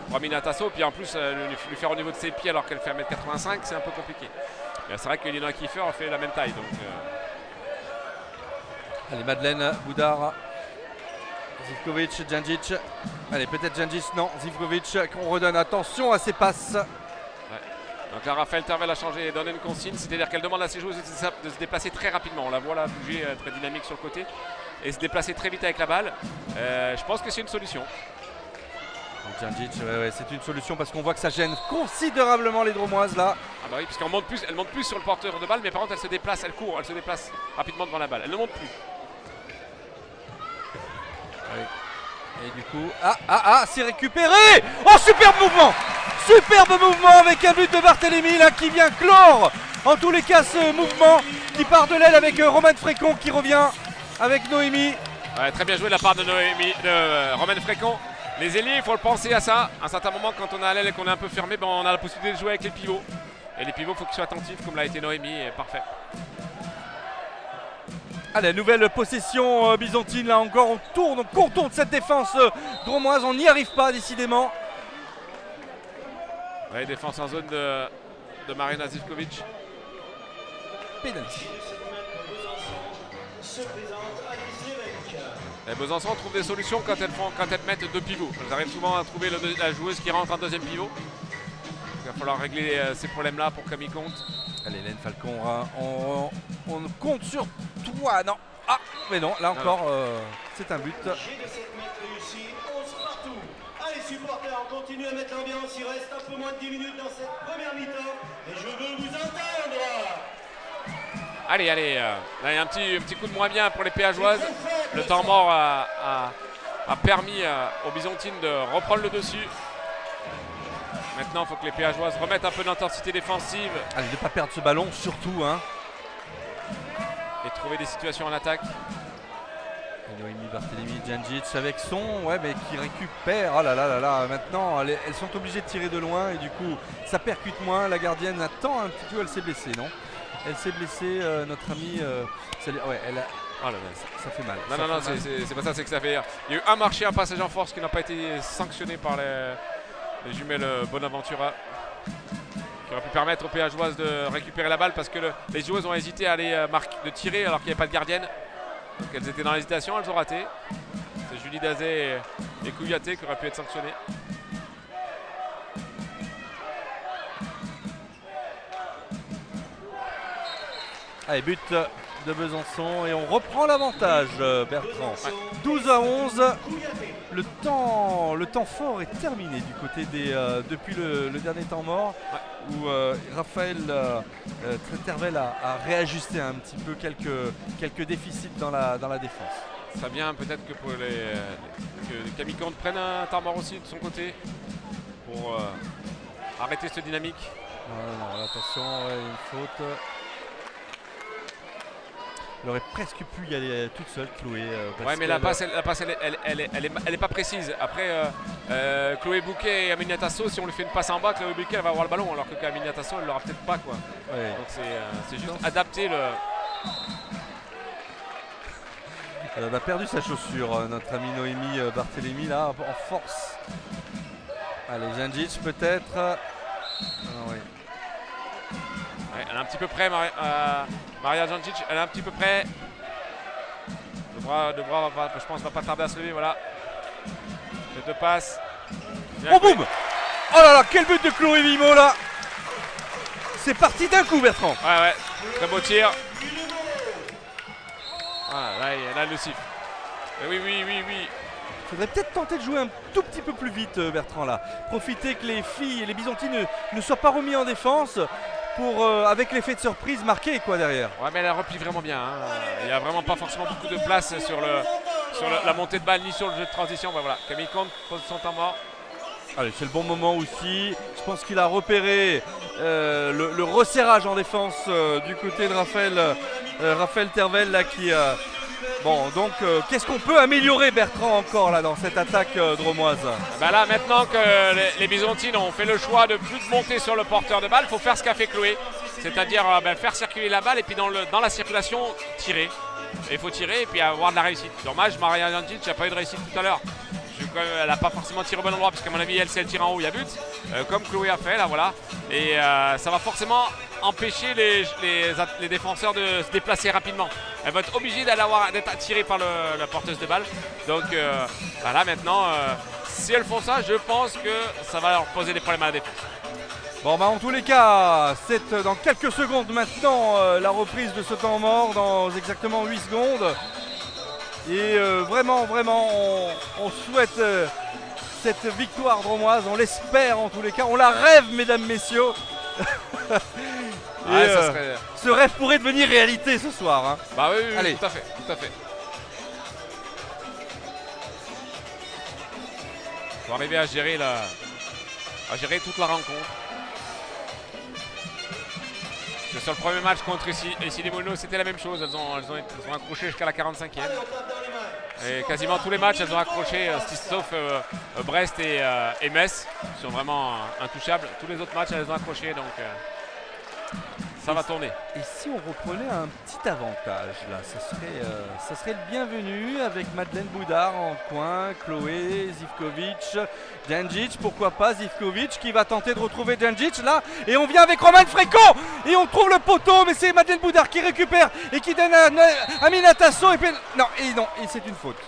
pour Amina Tasso. Puis en plus, lui faire au niveau de ses pieds alors qu'elle fait 1m85, c'est un peu compliqué. C'est vrai que Lina Kiefer a fait la même taille. Donc, Allez, Madeleine Boudard. Zivkovic, Djandjic. Allez, peut-être Djandjic, non. Zivkovic qu'on redonne attention à ses passes. Donc là, Raphaël Tervel a changé et donné une consigne, c'est-à-dire qu'elle demande à ses joueuses de se déplacer très rapidement. On la voit là bouger très dynamique sur le côté et se déplacer très vite avec la balle. Je pense que c'est une solution. Djandjic, ouais, c'est une solution parce qu'on voit que ça gêne considérablement les Dromoises là. Ah bah oui, parce qu'elle monte plus sur le porteur de balle, mais par contre elle se déplace, elle court, elle se déplace rapidement devant la balle. Elle ne monte plus. Ouais. Et du coup, c'est récupéré. Oh, superbe mouvement. Superbe mouvement avec un but de Barthélémy là qui vient clore en tous les cas ce mouvement qui part de l'aile avec Romaine Frécon qui revient avec Noémie. Ouais, très bien joué de la part de Noémie, de Romaine Frécon. Les ailiers, il faut le penser à ça. À un certain moment, quand on est à l'aile et qu'on est un peu fermé, on a la possibilité de jouer avec les pivots. Et les pivots, il faut qu'ils soient attentifs comme l'a été Noémie. Et parfait. Allez, nouvelle possession byzantine là encore. On contourne cette défense dromoise. On n'y arrive pas décidément. Ouais, défense en zone de Marina Zivkovic. Penalty. Et Besançon trouve des solutions quand elles mettent deux pivots. Elles arrivent souvent à trouver la joueuse qui rentre en deuxième pivot. Il va falloir régler ces problèmes-là pour Camille Comte. Allez, Hélène Falcon, on compte sur toi. Non. Ah, mais non, là encore, c'est un but. Allez supporters, on continue à mettre l'ambiance, il reste un peu moins de 10 minutes dans cette première mi-temps et je veux vous entendre. Allez, là il y a un petit coup de moins bien pour les Péageoises. Le temps mort a permis aux Byzantines de reprendre le dessus. Maintenant, il faut que les Péageoises remettent un peu d'intensité défensive. Allez, ne pas perdre ce ballon, surtout. Hein. Et trouver des situations en attaque. Noémie Barthélémy, Djandjic avec son, ouais, mais qui récupère. Oh là là, maintenant elles sont obligées de tirer de loin et du coup ça percute moins. La gardienne attend un petit peu, elle s'est blessée, non? Elle s'est blessée, notre amie. Ouais, elle a. Oh là là, ça fait mal. Non, c'est pas ça, c'est que ça fait. Il y a eu un marché, un passage en force qui n'a pas été sanctionné par les jumelles Bonaventura. Qui aurait pu permettre aux Péageoises de récupérer la balle parce que les joueuses ont hésité à aller de tirer alors qu'il n'y avait pas de gardienne. Donc elles étaient dans l'hésitation, elles ont raté. C'est Julie Dazet et Kouyaté qui auraient pu être sanctionnées. Allez, but de Besançon et on reprend l'avantage, Bertrand. 12-11. Le temps fort est terminé du côté des depuis le dernier temps mort, où Raphaël Tervel a réajusté un petit peu quelques déficits dans la défense. Ça serait bien peut-être que pour que Camille Comte prenne un temps mort aussi de son côté pour arrêter cette dynamique. Non, attention, une faute. Elle aurait presque pu y aller toute seule, Chloé. Ouais, mais la passe, elle est pas précise. Après, Chloé Bouquet et Aminata Tasso, si on lui fait une passe en bas, Chloé Bouquet elle va avoir le ballon, alors que Aminata Tasso, elle l'aura peut-être pas, quoi. Ouais. Donc c'est juste adapter le. Elle a perdu sa chaussure, notre ami Noémie Barthélémy, là, en force. Allez, Djandjic peut-être. Oui. Ouais, elle est un petit peu près, Maria Djandjic, elle est un petit peu près. Le bras je pense, va pas tarder à se lever, voilà. Les deux passes. Oh boum! Oh là là, quel but de Chloé Vimo là! C'est parti d'un coup, Bertrand. Ouais, très beau tir. Voilà, là le siffle. Oui. Faudrait peut-être tenter de jouer un tout petit peu plus vite, Bertrand, là. Profiter que les filles et les Byzantines ne soient pas remis en défense pour, avec l'effet de surprise marqué, quoi, derrière. Ouais, mais elle replie vraiment bien. Hein. Il n'y a vraiment pas forcément beaucoup de place sur la montée de balle ni sur le jeu de transition. Ben voilà, Camille Comte pose son temps mort. Allez, c'est le bon moment aussi. Je pense qu'il a repéré le resserrage en défense du côté de Raphaël Tervel, là, qui... Bon, donc qu'est-ce qu'on peut améliorer, Bertrand, encore là dans cette attaque dromoise? Ben là, maintenant que les Byzantines ont fait le choix de plus de monter sur le porteur de balle, il faut faire ce qu'a fait Chloé, c'est-à-dire faire circuler la balle et puis dans la circulation, tirer. Et il faut tirer et puis avoir de la réussite. Dommage, Maria Djandjic n'a pas eu de réussite tout à l'heure. Elle n'a pas forcément tiré au bon endroit, parce qu'à mon avis, si elle tire en haut, il y a but, comme Chloé a fait, là, voilà. Et ça va forcément empêcher les défenseurs de se déplacer rapidement. Elle va être obligée d'être attirée par la porteuse de balle. Donc là maintenant, si elles font ça, je pense que ça va leur poser des problèmes à la défense. Bon, bah en tous les cas, c'est dans quelques secondes maintenant la reprise de ce temps mort, dans exactement 8 secondes. Et vraiment, on souhaite cette victoire dromoise, on l'espère en tous les cas, on la rêve, mesdames, messieurs. Et Ouais, ça serait... ce rêve pourrait devenir réalité ce soir. Hein. Bah oui, Allez. tout à fait. Faut arriver à gérer toute la rencontre. Parce que sur le premier match contre ici les Moulineaux, c'était la même chose. Elles ont accroché jusqu'à la 45e. Et quasiment tous les matchs, elles ont accroché, sauf Brest et Metz, qui sont vraiment intouchables. Tous les autres matchs, elles ont accroché, donc ça va tourner. Et si on reprenait un petit avantage, là, ça serait le bienvenu, avec Madeleine Boudard en coin, Chloé, Zivkovic, Djandjic, pourquoi pas Zivkovic qui va tenter de retrouver Djandjic là, et on vient avec Romane Fréco et on trouve le poteau, mais c'est Madeleine Boudard qui récupère et qui donne à Aminata Tasso, et puis non, et c'est une faute.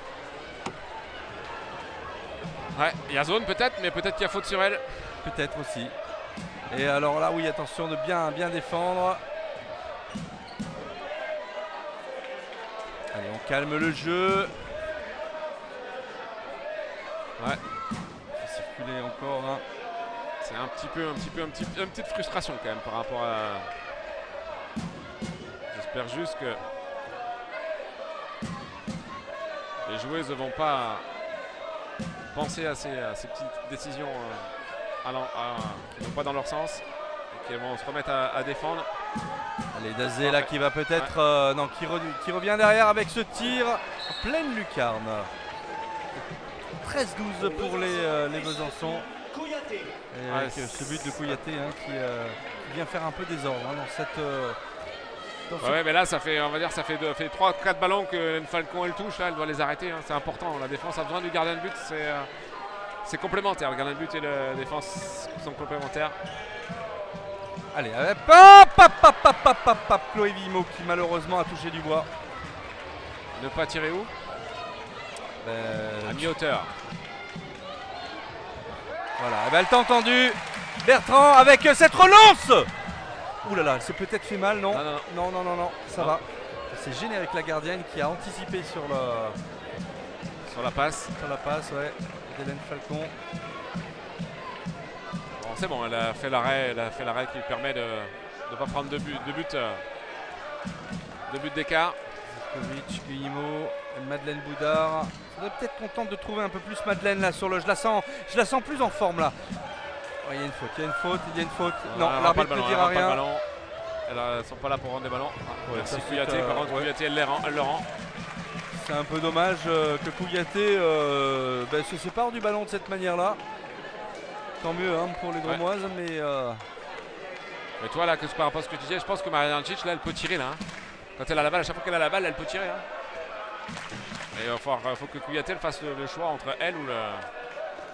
Ouais, il y a zone peut-être, mais peut-être qu'il y a faute sur elle. Peut-être aussi. Et alors là, oui, attention de bien défendre. Allez, on calme le jeu. Ouais. Il faut circuler encore. Hein. C'est une petite frustration quand même par rapport à... J'espère juste que les joueuses ne vont pas penser à ces petites décisions qui ne vont pas dans leur sens et qui vont se remettre à défendre. Allez, Dazé là qui va peut-être... non, qui revient derrière avec ce tir en pleine lucarne. 13-12 pour les Besançon. Et avec ce but de Kouyaté qui vient faire un peu désordre dans cette... Ouais, mais là ça fait 3-4 ballons que Falcon elle touche, là elle doit les arrêter, hein. C'est important, la défense a besoin du gardien de but, c'est complémentaire, le gardien de but et la défense sont complémentaires. Allez, hop, Chloé Vimo qui malheureusement a touché du bois. Ne pas tirer où? À mi-hauteur. Voilà, elle t'a entendu Bertrand avec cette relance. Ouh là là, elle s'est peut-être fait mal, non? Non. Ça va. C'est gêné avec la gardienne qui a anticipé sur la passe. sur la passe, ouais. Hélène Falcon. Bon, c'est bon, elle a fait l'arrêt qui lui permet de ne pas prendre deux buts d'écart. Zivkovic, Guillemot, Madeleine Boudard. On est peut-être contente de trouver un peu plus Madeleine là sur le. Je la sens plus en forme là. Oh, il y a une faute. Non, l'arbitre ne dira rien. Elles ne sont pas là pour rendre des ballons. Ça, Merci c'est, Kouyaté, par contre Kouyaté elle le rend. C'est un peu dommage que Kouyaté se sépare du ballon de cette manière-là. Tant mieux hein, pour les Dromoises, mais. Mais toi là, par rapport à ce que tu disais, je pense que Marianne Hancic là, elle peut tirer là. Hein. Quand elle a la balle, à chaque fois qu'elle a la balle, elle peut tirer. Hein. Et il faut que Kouyaté fasse le choix entre elle ou le.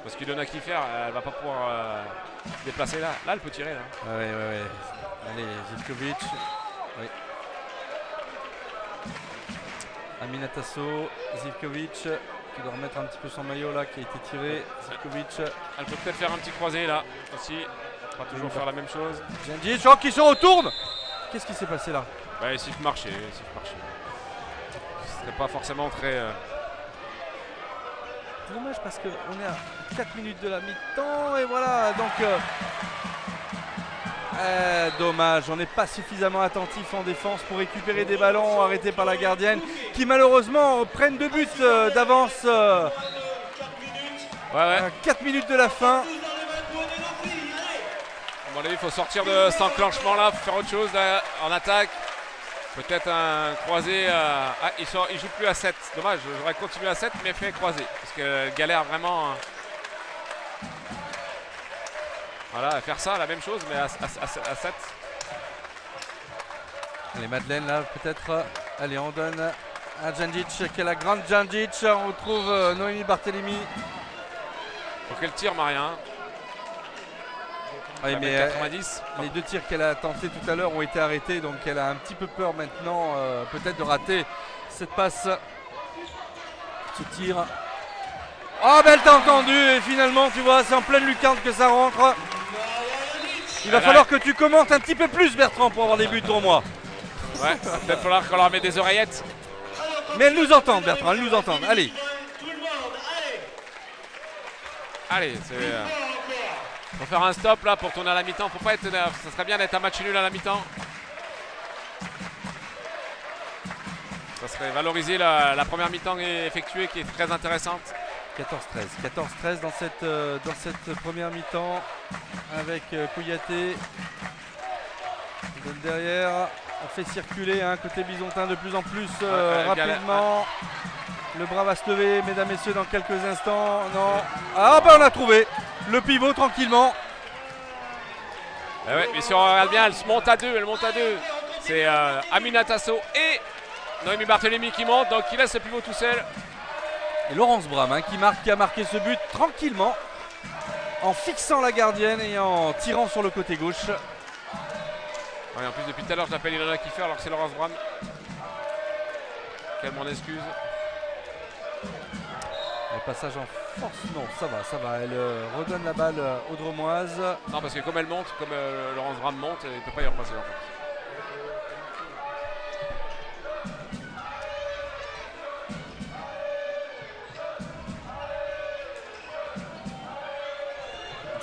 Parce qu'il donne à qui faire, elle va pas pouvoir se déplacer là. Là, elle peut tirer là. Ouais. Allez, Zivkovic. Oui. Amina Tasso, Zivkovic qui doit remettre un petit peu son maillot là qui a été tiré. Zivkovic. Elle peut peut-être faire un petit croisé là aussi. Pas toujours faire la même chose. Djandjic qui se retourne. Qu'est-ce qui s'est passé là? Bah, il siffle marcher. C'était pas forcément très. C'est dommage parce qu'on est à 4 minutes de la mi-temps et voilà donc dommage, on n'est pas suffisamment attentif en défense pour récupérer des ballons arrêtés par la gardienne qui malheureusement prennent 2 buts d'avance à 4 minutes de la fin. À mon avis, il faut sortir de cet enclenchement là, faire autre chose là, en attaque. Peut-être un croisé. Il joue plus à 7. Dommage, j'aurais continué à 7 mais fait croisé. Parce qu'elle galère vraiment. Voilà, faire ça, la même chose, mais à 7. Allez, Madeleine là, peut-être. Allez, on donne à Djandjic, qui est la grande Djandjic. On retrouve Noémie Barthélémy. Faut qu'elle tire, Maria. Oui, mais 90. Les 2 tirs qu'elle a tentés tout à l'heure ont été arrêtés, donc elle a un petit peu peur maintenant peut-être de rater cette passe. Ce tir. Oh, belle t'a entendu et finalement tu vois c'est en pleine lucarne que ça rentre. Il va falloir que tu commentes un petit peu plus Bertrand pour avoir des buts pour moi. Ouais, il va peut-être falloir qu'on leur mette des oreillettes. Mais elles nous entendent Bertrand, elles nous entendent. Allez. Allez, faut faire un stop là pour tourner à la mi-temps. Faut pas être. Ça serait bien d'être un match nul à la mi-temps. Ça serait valoriser la première mi-temps effectuée qui est très intéressante. 14-13 dans cette première mi-temps avec Kouyaté. Derrière, on fait circuler côté bisontin de plus en plus rapidement. Le bras va se lever, mesdames, messieurs, dans quelques instants. Non. Ah bah on a trouvé le pivot tranquillement. Ouais, mais si on regarde bien, elle monte à 2. C'est Amina Tasso et Noémie Barthélémy qui montent, donc il laisse le pivot tout seul. Et Laurence Bram qui a marqué ce but tranquillement en fixant la gardienne et en tirant sur le côté gauche. Ouais, en plus depuis tout à l'heure je l'appelle Ilona Kiefer alors que c'est Laurence Bram. Quelle mon excuse. Le passage en force, non ça va, elle redonne la balle aux Dromoises. Non parce que comme elle monte, comme Laurence Bram monte, il ne peut pas y repasser en fait.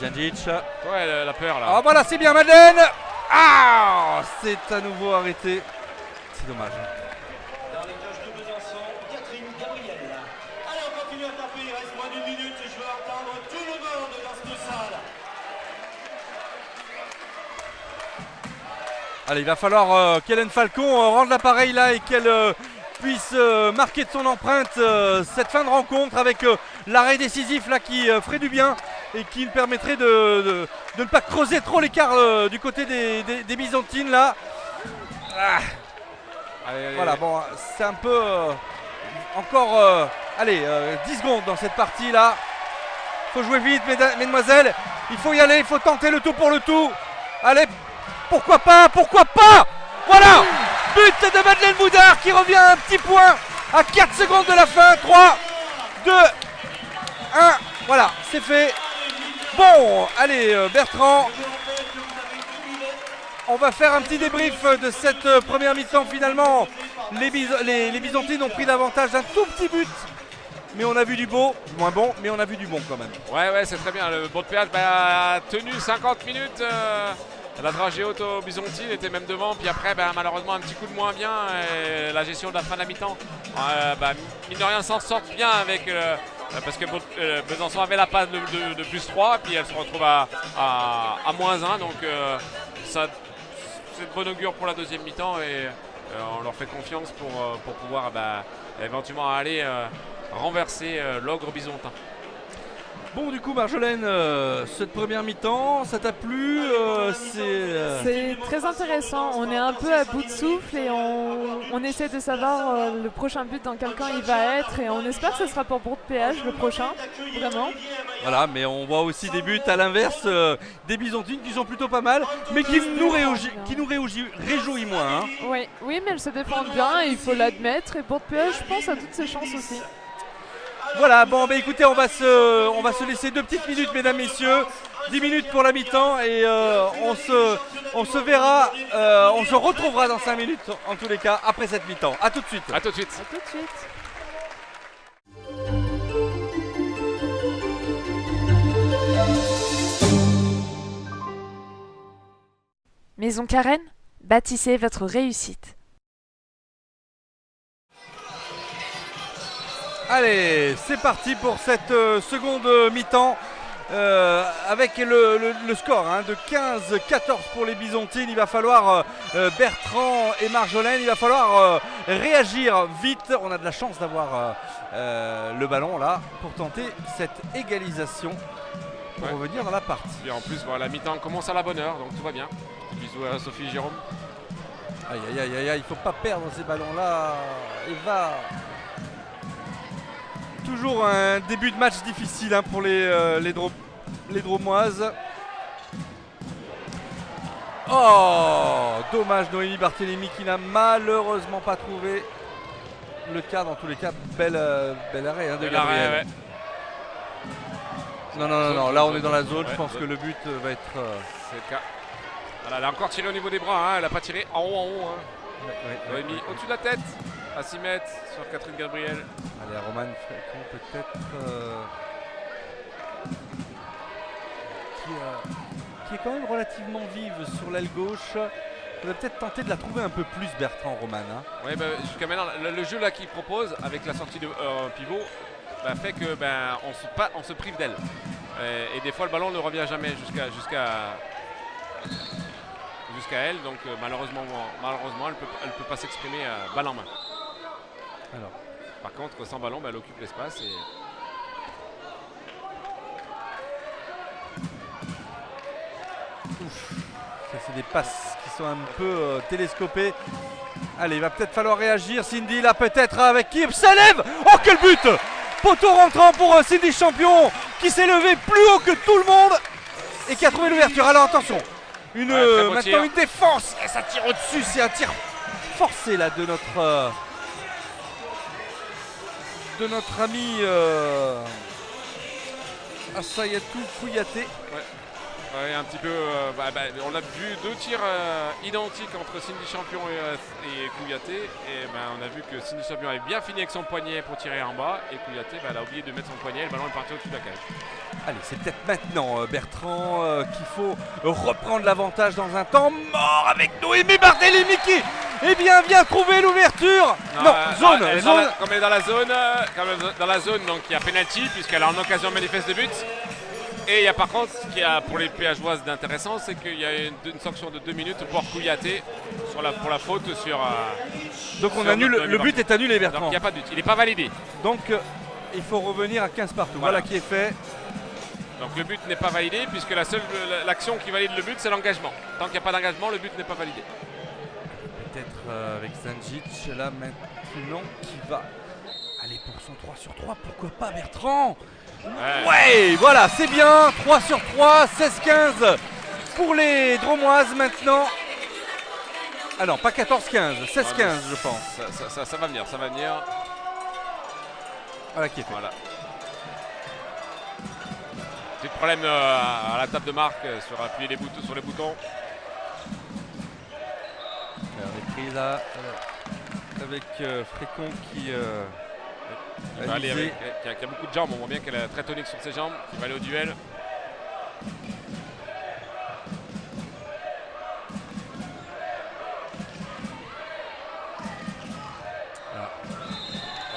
Djandjic. Ouais, elle a peur là. Ah voilà, c'est bien Madeleine. Ah, c'est à nouveau arrêté. C'est dommage. Dans les cloches de Besançon, Catherine Gabriel. Allez, on continue à taper, il reste moins d'1 minute et je veux entendre tout le monde dans cette salle. Allez, il va falloir qu'Hélène Falcon rende l'appareil là et qu'elle puisse marquer de son empreinte cette fin de rencontre avec l'arrêt décisif là qui ferait du bien et qui permettrait de ne pas creuser trop l'écart du côté des Byzantines là. Ah. Allez. Voilà, bon, c'est un peu encore 10 secondes dans cette partie là. Il faut jouer vite, mesdemoiselles. Il faut y aller, il faut tenter le tout pour le tout. Allez, pourquoi pas. Voilà, but de Madeleine Boudard qui revient à un petit point à 4 secondes de la fin. 3, 2, 1, voilà, c'est fait. Bon, allez Bertrand. on va faire un petit débrief de cette première mi-temps finalement. Les Byzantines ont pris l'avantage d'un tout petit but. Mais on a vu du beau, moins bon, mais on a vu du bon quand même. Ouais, c'est très bien. Le Bourg de Péage a tenu 50 minutes. La dragée haute aux Byzantines était même devant. Puis après, malheureusement, un petit coup de moins bien. Et la gestion de la fin de la mi-temps. Mine de rien, s'en sort bien avec. Parce que Besançon avait la passe de plus 3. Puis elle se retrouve à moins 1. Donc c'est de bon augure pour la deuxième mi-temps. Et on leur fait confiance pour pouvoir éventuellement aller renverser l'ogre byzantin. Bon, du coup, Marjolaine, cette première mi-temps, ça t'a plu C'est très intéressant. On est un peu à bout de souffle et on essaie de savoir le prochain but dans quel camp il va être. Et on espère que ce sera pour Bourg de Péage le prochain, vraiment. Voilà, mais on voit aussi des buts à l'inverse des Byzantines qui sont plutôt pas mal, mais qui nous réjouit moins. Hein. Oui, mais elles se défendent bien et il faut l'admettre. Et Bourg de Péage, je pense, a toutes ses chances aussi. Voilà, bon, écoutez, on va se laisser 2 petites minutes, mesdames, messieurs. 10 minutes pour la mi-temps et on se verra, on se retrouvera dans 5 minutes en tous les cas après cette mi-temps. A tout de suite. A tout de suite. À tout de suite. Maison Carène, bâtissez votre réussite. Allez, c'est parti pour cette seconde mi-temps avec le score de 15-14 pour les Byzantines. Il va falloir Bertrand et Marjolaine, il va falloir réagir vite. On a de la chance d'avoir le ballon là pour tenter cette égalisation pour revenir dans la partie. Et en plus, la mi-temps commence à la bonne heure, donc tout va bien. Bisous à Sophie Jérôme. Aïe, il faut pas perdre ces ballons là. Eva. Toujours un début de match difficile pour les Dromoises. Oh, dommage, Noémie Barthélémy qui n'a malheureusement pas trouvé le cadre. En tous les cas, bel arrêt de Gabriel. Ouais. Non, là on est dans la zone. Je pense que le but va être. C'est le cas. Voilà, elle a encore tiré au niveau des bras, elle n'a pas tiré en haut. Noémie au-dessus de la tête. À 6 mètres sur Catherine Gabriel. Allez, Romane Frécon peut-être qui est quand même relativement vive sur l'aile gauche. On va peut-être tenter de la trouver un peu plus, Bertrand, Romane. Oui, jusqu'à maintenant, le jeu là qu'il propose avec la sortie de pivot fait que on se prive d'elle. Et des fois le ballon ne revient jamais jusqu'à elle, donc malheureusement elle peut pas s'exprimer balle en main. Alors. Par contre, sans ballon, elle occupe l'espace. Ça, c'est des passes qui sont un peu télescopées. Allez, il va peut-être falloir réagir. Cindy, là, peut-être avec qui s'élève. Oh, quel but! Poteau rentrant pour Cindy Champion qui s'est levé plus haut que tout le monde et qui a trouvé l'ouverture. Alors, attention. Maintenant, une défense. Et ça tire au-dessus. C'est un tir forcé, là, de notre ami Assayatou Kouyaté. Ouais, un petit peu. On a vu 2 tirs identiques entre Cindy Champion et Kouyaté. Et on a vu que Cindy Champion avait bien fini avec son poignet pour tirer en bas. Et Kouyaté, elle a oublié de mettre son poignet. Le ballon est parti au-dessus de la cage. Allez, c'est peut-être maintenant, Bertrand, qu'il faut reprendre l'avantage dans un temps mort avec Noémie Barthélémy qui vient trouver l'ouverture. Zone. Comme elle est dans la zone, donc il y a pénalty puisqu'elle a en occasion manifeste de but. Et il y a par contre, ce qui a pour les péageoises d'intéressant, c'est qu'il y a une sanction de 2 minutes pour Kouyaté pour la faute sur. Donc on annule, le but est annulé, Bertrand. Donc il n'y a pas de but, il n'est pas validé. Donc il faut revenir à 15 partout. Voilà qui est fait. Donc le but n'est pas validé puisque l'action qui valide le but, c'est l'engagement. Tant qu'il n'y a pas d'engagement, le but n'est pas validé. Peut-être avec Zanjic là maintenant qui va aller pour son 3 sur 3. Pourquoi pas, Bertrand? Ouais, voilà, c'est bien. 3 sur 3, 16-15 pour les Dromoises maintenant. Ah non, pas 14-15, 16-15 je pense. Ça va venir, Voilà qui est fait. Voilà. Petit problème à la table de marque sur appuyer sur les boutons. pris là avec Frécon qui Il va aller qui a beaucoup de jambes, on voit bien qu'elle est très tonique sur ses jambes, il va aller au duel.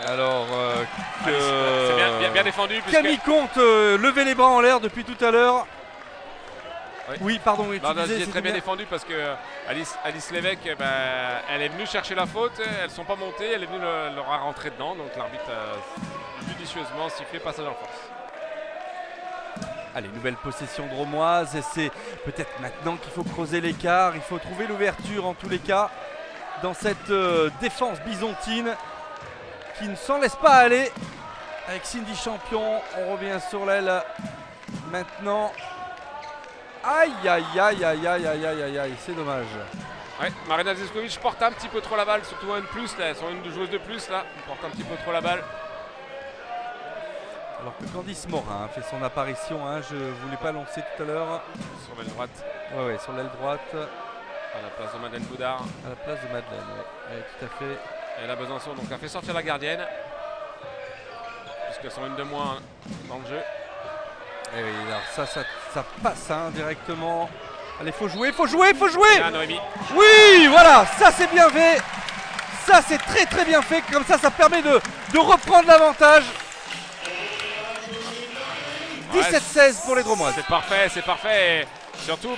Alors c'est bien défendu. Camille Comte levait les bras en l'air depuis tout à l'heure. Oui, pardon. Oui, c'est très bien défendu parce que Alice Lévesque, elle est venue chercher la faute, elles ne sont pas montées, elle est venue leur rentrer dedans, donc l'arbitre a judicieusement sifflé passage en force. Allez, nouvelle possession dromoise et c'est peut-être maintenant qu'il faut creuser l'écart, il faut trouver l'ouverture en tous les cas dans cette défense byzantine qui ne s'en laisse pas aller avec Cindy Champion. On revient sur l'aile maintenant. Aïe aïe aïe aïe aïe aïe aïe aïe, c'est dommage. Ouais, Marina Zivkovic porte un petit peu trop la balle, surtout une plus là, elles sont une joueuse de plus là, elle porte un petit peu trop la balle. Alors que Candice Morin fait son apparition, je ne voulais pas lancer tout à l'heure. Sur l'aile droite. Ouais, sur l'aile droite. À la place de Madeleine Boudard. À la place de Madeleine, ouais, tout à fait. Et là Besançon donc a fait sortir la gardienne. Puisqu'elles sont une de moins dans le jeu. Et oui, alors ça passe directement. Allez, faut jouer, faut jouer, faut jouer. Bien, Noémie. Oui, voilà, ça c'est bien fait. Ça c'est très très bien fait. Comme ça permet de reprendre l'avantage. 17-16 pour les Dromoises. C'est parfait, c'est parfait. Et surtout,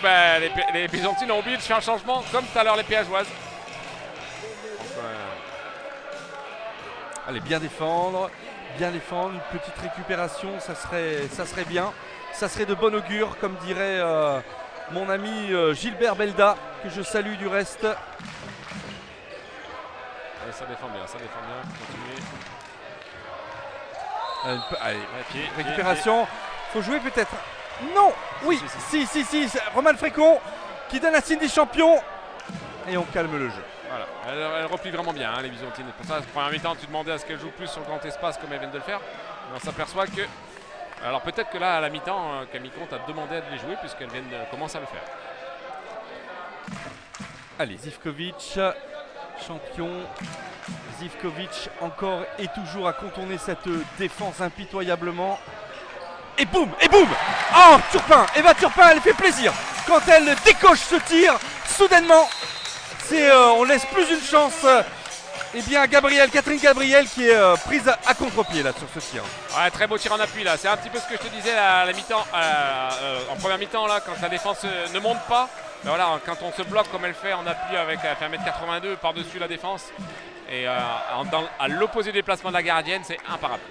les Byzantines ont oublié de faire un changement comme tout à l'heure les Péageoises. Allez, bien défendre, une petite récupération, ça serait bien. Ça serait de bon augure, comme dirait mon ami Gilbert Belda, que je salue du reste. Allez, ça défend bien, continuez. Allez, récupération. Faut jouer peut-être. Non. Oui. Si. Romane Frécon qui donne à Cindy Champion. Et on calme le jeu. Voilà. Elle replie vraiment bien, les Byzantines. Pour ça, première mi-temps, tu demandais à ce qu'elle joue plus sur le grand espace comme elles viennent de le faire. Et on s'aperçoit que. Alors peut-être que là, à la mi-temps, Camille Comte a demandé à les jouer puisqu'elle commence à le faire. Allez, Zivkovic, champion. Zivkovic encore et toujours à contourner cette défense impitoyablement. Et boum, Oh, Turpin, Eva Turpin, elle fait plaisir. Quand elle décoche ce tir, soudainement, on laisse plus une chance à Catherine Gabriel qui est prise à contre-pied là sur ce tir. Ouais, très beau tir en appui là, c'est un petit peu ce que je te disais à la mi-temps, en première mi-temps là, quand la défense ne monte pas. Mais voilà, quand on se bloque comme elle fait en appui avec elle fait 1m82 par-dessus la défense et à l'opposé des placements de la gardienne, c'est imparable.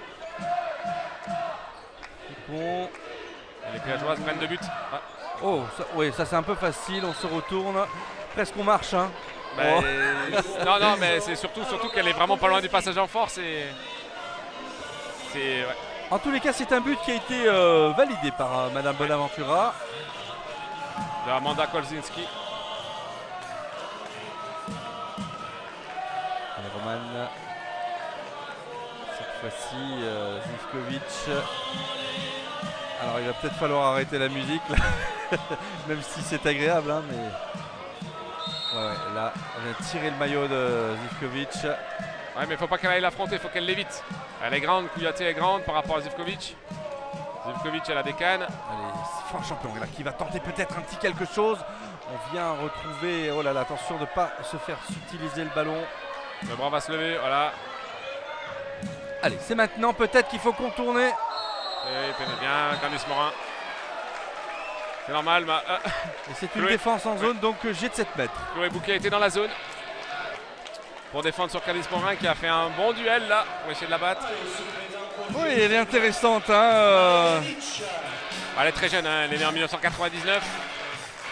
Bon. Et les Péageoises prennent 2 buts. Ah. Oh, ça c'est un peu facile, on se retourne, presque on marche. Non, mais c'est surtout qu'elle est vraiment pas loin du passage en force. Ouais. En tous les cas, c'est un but qui a été validé par Madame Bonaventura. De Amanda Kolzinski. Allez, Roman. Cette fois-ci, Zivkovic. Alors, il va peut-être falloir arrêter la musique, là. Même si c'est agréable, mais... Ouais, là, on vient tirer le maillot de Zivkovic. Ouais, mais il faut pas qu'elle aille l'affronter, il faut qu'elle l'évite. Elle est grande, Kouyaté est grande par rapport à Zivkovic. Zivkovic, elle a des cannes. Allez, franc champion là, qui va tenter peut-être un petit quelque chose. On vient retrouver, oh là là, attention de ne pas se faire subtiliser le ballon. Le bras va se lever, voilà. Allez, c'est maintenant peut-être qu'il faut contourner. Et bien, Candice Morin. C'est normal. Et c'est une défense en zone, donc jet de 7 mètres. Chloé Bouquet était dans la zone pour défendre sur Candice Morin qui a fait un bon duel là pour essayer de la battre. Oui, elle est intéressante. Elle est très jeune, elle est née en 1999.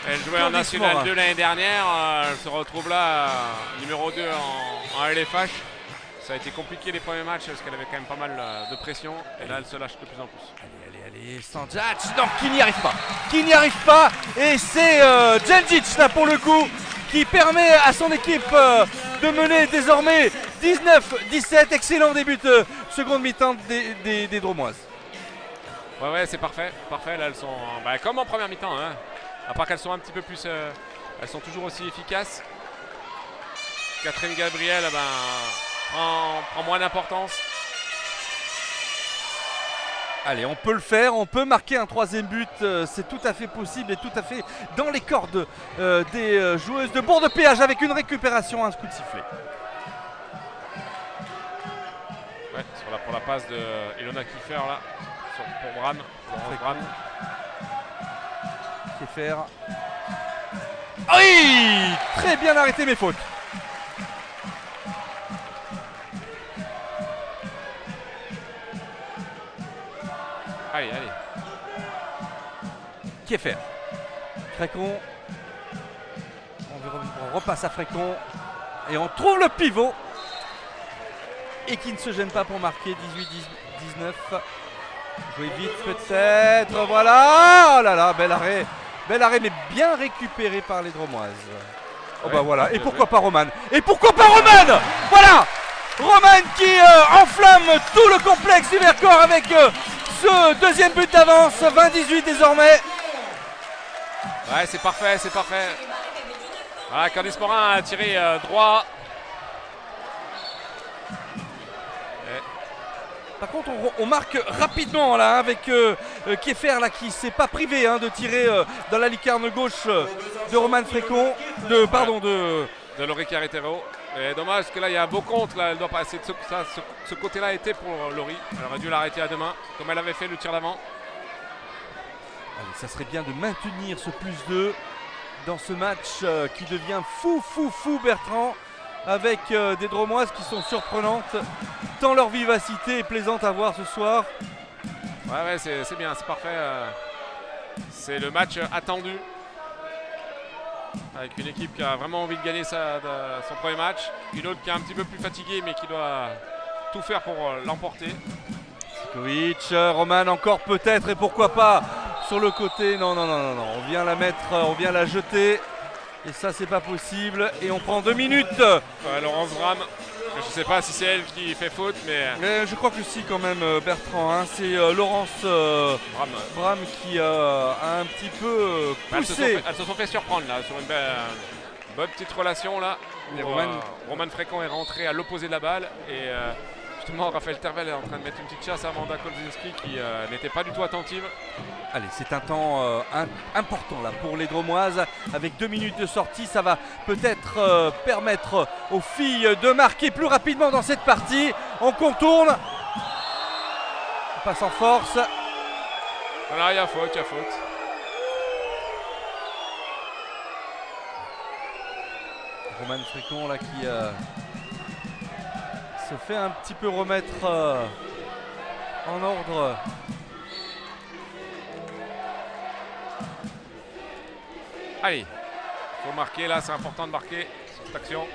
Elle jouait en National 2 l'année dernière. Elle se retrouve là, numéro 2 en LFH. Ça a été compliqué les premiers matchs parce qu'elle avait quand même pas mal de pression. Et là, elle se lâche de plus en plus. Allez, Sanjac, non, qui n'y arrive pas. Et c'est Djendjic là pour le coup qui permet à son équipe de mener désormais 19-17. Excellent début de seconde mi-temps des Dromoises. Ouais, c'est parfait. Là, elles sont comme en première mi-temps. À part qu'elles sont un petit peu plus... elles sont toujours aussi efficaces. Catherine Gabriel prend moins d'importance. Allez, on peut le faire, on peut marquer un 3e but, c'est tout à fait possible et tout à fait dans les cordes des joueuses de Bourg-de-Péage avec une récupération, un coup de sifflet. Ouais, pour la passe de Ilona Kiefer là, pour Bram, Laurence Bram. Kiefer. Oui, très bien arrêté mes fautes. Allez. Kiefer. Frécon. On repasse à Frécon. Et on trouve le pivot. Et qui ne se gêne pas pour marquer 18-19. Jouer vite peut-être. Voilà. Oh là là, bel arrêt. Bel arrêt, mais bien récupéré par les Dromoises. Oh bah voilà. Et pourquoi pas Romane? Voilà. Romane qui enflamme tout le complexe du Vercors avec ce 2e but d'avance, 20-18 désormais. Ouais, c'est parfait. Voilà, Candice Morin a tiré droit. Par contre, on marque rapidement là avec Kiefer là qui s'est pas privé de tirer dans la lucarne gauche de Romane Frécon, de Laurie Carretero. Et dommage que là il y a un beau compte là, elle doit passer de ce côté-là était pour Laurie. Elle aurait dû l'arrêter à deux mains, comme elle avait fait le tir d'avant. Allez, ça serait bien de maintenir ce +2 dans ce match qui devient fou Bertrand, avec des Dromoises qui sont surprenantes, tant leur vivacité est plaisante à voir ce soir. Ouais, c'est bien, c'est parfait. C'est le match attendu. Avec une équipe qui a vraiment envie de gagner son premier match. Une autre qui est un petit peu plus fatiguée mais qui doit tout faire pour l'emporter. Sikovic, Romane encore peut-être et pourquoi pas sur le côté. Non. On vient la mettre, on vient la jeter. Et ça c'est pas possible. Et on prend 2 minutes. Ouais, Laurence Bram. Je sais pas si c'est elle qui fait faute, mais je crois que si quand même Bertrand, c'est Laurence Bram qui a un petit peu poussé. Elles se sont fait surprendre là sur une bonne petite relation là. Romane Frécon est rentré à l'opposé de la balle et justement Raphaël Tervel est en train de mettre une petite chasse à Amanda Kolzinski qui n'était pas du tout attentive. Allez, c'est un temps important là pour les Dromoises. Avec 2 minutes de sortie, ça va peut-être permettre aux filles de marquer plus rapidement dans cette partie. On contourne. On passe en force. Voilà, il y a faute. Romane Frécon là qui se fait un petit peu remettre en ordre. Allez, il faut marquer là, c'est important de marquer sur cette action.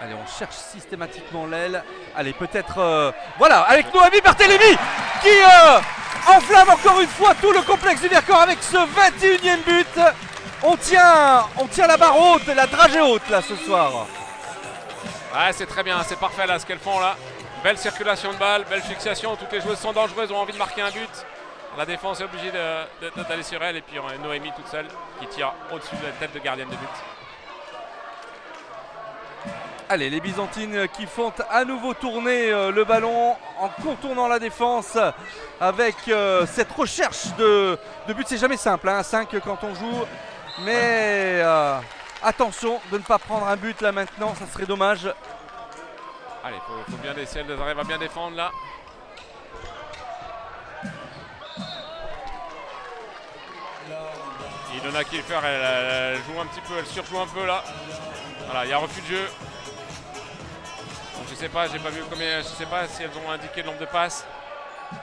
Allez, on cherche systématiquement l'aile. Allez, peut-être... voilà, avec Noémie Barthélémy qui enflamme encore une fois tout le complexe du Vercors avec ce 21e but. On tient la barre haute, la dragée haute là ce soir. Ouais, c'est très bien, c'est parfait là ce qu'elles font là. Belle circulation de balle, belle fixation, toutes les joueuses sont dangereuses, ont envie de marquer un but. La défense est obligée d'aller sur elle et puis on a Noémie toute seule qui tire au-dessus de la tête de gardienne de but. Allez, les Byzantines qui font à nouveau tourner le ballon en contournant la défense avec cette recherche de but. C'est jamais simple, 5 quand on joue, mais attention de ne pas prendre un but là maintenant, ça serait dommage. Allez, faut bien essayer, elles arrivent à bien défendre là. Ilona Kiefer, elle joue un petit peu, elle surjoue un peu là. Voilà, il y a un refus de jeu. Je sais pas, j'ai pas vu combien, je sais pas si elles ont indiqué le nombre de passes.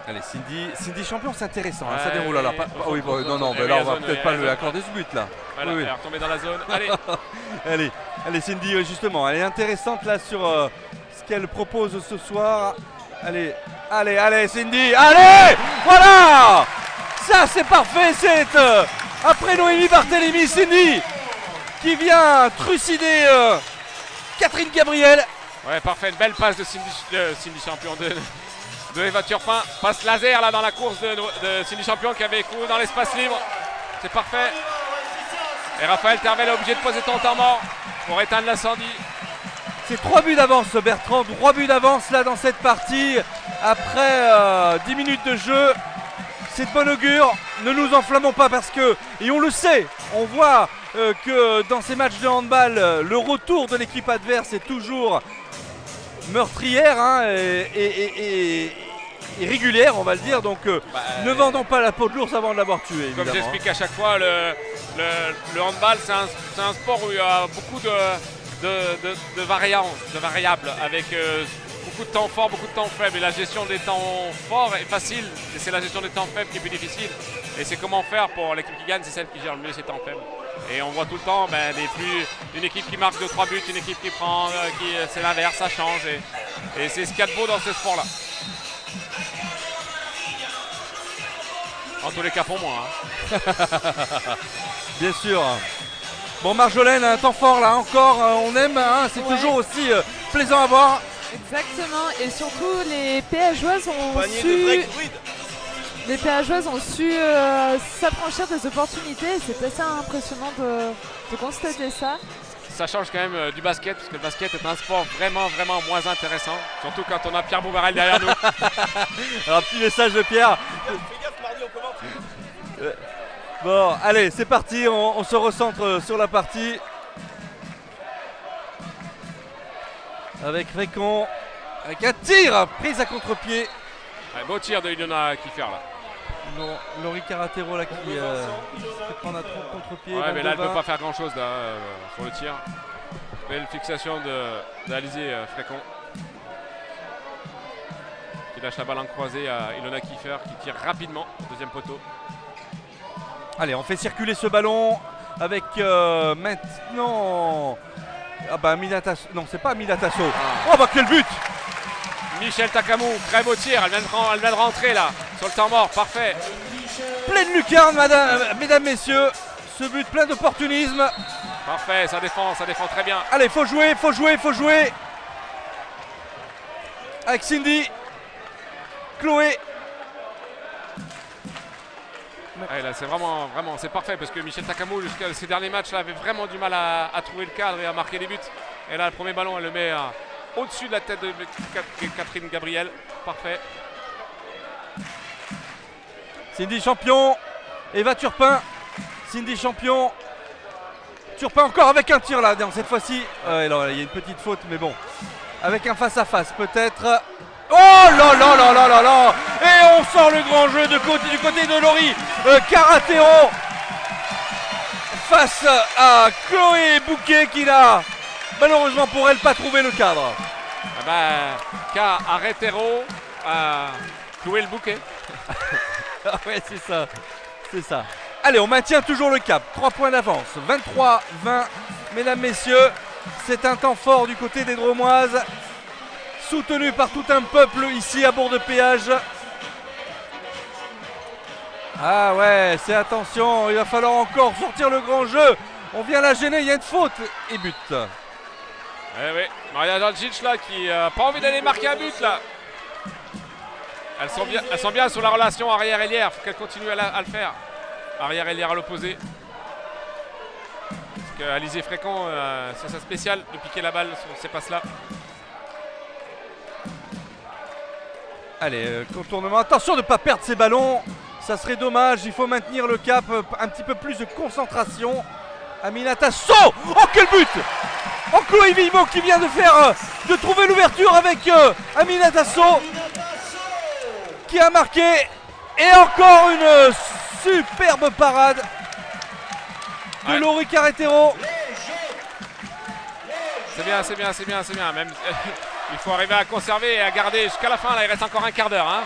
Allez, Cindy Champion, c'est intéressant, ça Ouais, déroule. Alors, oui, non, mais là on va peut-être pas lui accorder ce but là. Voilà, elle est retombée dans la zone. Allez. allez, Cindy, justement, elle est intéressante là sur ce qu'elle propose ce soir. Allez, Cindy, allez, voilà, ça c'est parfait, c'est après Noémie Barthélémy, Cindy qui vient trucider Catherine Gabriel. Ouais, parfait, une belle passe de Cindy Champion de Eva Turpin. Passe laser là dans la course de Cindy Champion qui avait couru dans l'espace libre. C'est parfait. Et Raphaël Tervel est obligé de poser ton temps mort pour éteindre l'incendie. C'est 3 buts d'avance, Bertrand, 3 buts d'avance là dans cette partie. Après 10 minutes de jeu, c'est de bon augure. Ne nous enflammons pas parce que, et on le sait, on voit que dans ces matchs de handball, le retour de l'équipe adverse est toujours meurtrière hein, et régulière, on va le dire. Donc ne vendons pas la peau de l'ours avant de l'avoir tué. Comme j'explique à chaque fois, le handball, c'est un sport où il y a beaucoup de variables, avec beaucoup de temps forts, beaucoup de temps faibles. Et la gestion des temps forts est facile, et c'est la gestion des temps faibles qui est plus difficile. Et c'est comment faire pour l'équipe qui gagne, c'est celle qui gère le mieux ses temps faibles. Et on voit tout le temps une équipe qui marque 2-3 buts, une équipe qui prend, c'est l'inverse, ça change. Et c'est ce qu'il y a de beau dans ce sport-là. En tous les cas pour moi. Hein. Bien sûr. Bon, Marjolaine, un temps fort là encore, on aime, hein, c'est toujours aussi plaisant à voir. Exactement, et surtout les PHjoueuses ont su s'affranchir des opportunités. C'est assez impressionnant de constater ça. Ça change quand même du basket, parce que le basket est un sport vraiment moins intéressant. Surtout quand on a Pierre Bouvarel derrière nous. Alors, petit message de Pierre. Fais gaffe, mardi, on commente. Bon, allez, c'est parti, on se recentre sur la partie. Avec Frécon, avec un tir, prise à contre-pied. Ouais, beau tir de Ilona Kiefer là. Non, Laurie Caratero là qui fait prendre un contre-pied. Ouais, mais là elle ne peut pas faire grand chose là, sur le tir. Belle fixation d'Alizé Frécon. Qui lâche la balle en croisée à Ilona Kiefer qui tire rapidement au deuxième poteau. Allez, on fait circuler ce ballon avec maintenant. Ah bah Minatasso. Non, c'est pas Minatasso. Ah. Oh bah quel but! Michel Takamou, très beau tir, elle vient de rentrer là, sur le temps mort, parfait. Pleine lucarne, mesdames, messieurs. Ce but plein d'opportunisme. Parfait, ça défend très bien. Allez, faut jouer. Avec Cindy. Chloé. Ouais, là c'est vraiment c'est parfait parce que Michel Takamou jusqu'à ces derniers matchs là, avait vraiment du mal à trouver le cadre et à marquer les buts. Et là le premier ballon elle le met au-dessus de la tête de Catherine Gabriel. Parfait. Cindy Champion. Eva Turpin. Cindy Champion. Turpin encore avec un tir là. Cette fois-ci. Il y a une petite faute mais bon. Avec un face-à-face peut-être. Oh là là là là là là. Et on sort le grand jeu du côté de Laurie Caratero face à Chloé Bouquet qui n'a malheureusement pour elle pas trouvé le cadre. Ah bah, Caratero a cloué le bouquet. Ah ouais, c'est ça. Allez, on maintient toujours le cap. 3 points d'avance. 23-20. Mesdames, messieurs, c'est un temps fort du côté des Dromoises. Soutenu par tout un peuple ici à Bourg-de-Péage. Ah ouais, c'est attention, il va falloir encore sortir le grand jeu. On vient la gêner, il y a une faute et but. Eh oui, Maria Dalcic là qui n'a pas envie d'aller marquer un but là. Elles sont bien sur la relation arrière-ailière, il faut qu'elles continuent à le faire. Arrière-ailière à l'opposé. Parce qu'Alizé Frécon, c'est sa spéciale de piquer la balle sur ces passes là. Allez, contournement. Attention de ne pas perdre ces ballons. Ça serait dommage. Il faut maintenir le cap. Un petit peu plus de concentration. Aminata So. Oh, quel but! Oh, Chloé Villemo qui vient de trouver l'ouverture avec Aminata So. Qui a marqué. Et encore une superbe parade de Laurie Caratero. C'est bien. Même, il faut arriver à conserver et à garder jusqu'à la fin. Là, il reste encore un quart d'heure. Hein.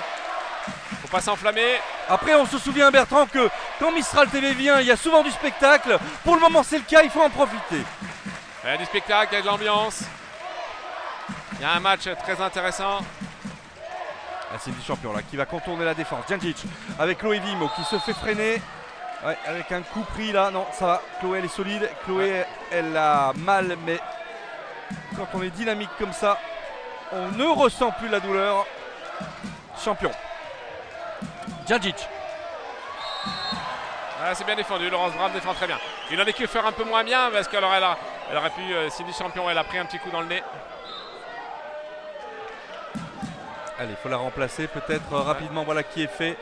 Faut pas s'enflammer. Après, on se souvient, Bertrand, que quand Mistral TV vient, il y a souvent du spectacle. Pour le moment, c'est le cas. Il faut en profiter. Il y a du spectacle, il y a de l'ambiance. Il y a un match très intéressant. C'est du champion là qui va contourner la défense. Djandjic avec Chloé Villemo qui se fait freiner. Ouais, avec un coup pris là. Non, ça va. Chloé, elle est solide. Chloé, elle a mal, mais quand on est dynamique comme ça, on ne ressent plus la douleur. Champion. Djandjic. Ah, c'est bien défendu, Laurence Brave défend très bien. Il en est que faire un peu moins bien parce qu'elle Elle aurait pu, Cindy Champion, elle a pris un petit coup dans le nez. Allez, il faut la remplacer peut-être rapidement, voilà qui est fait.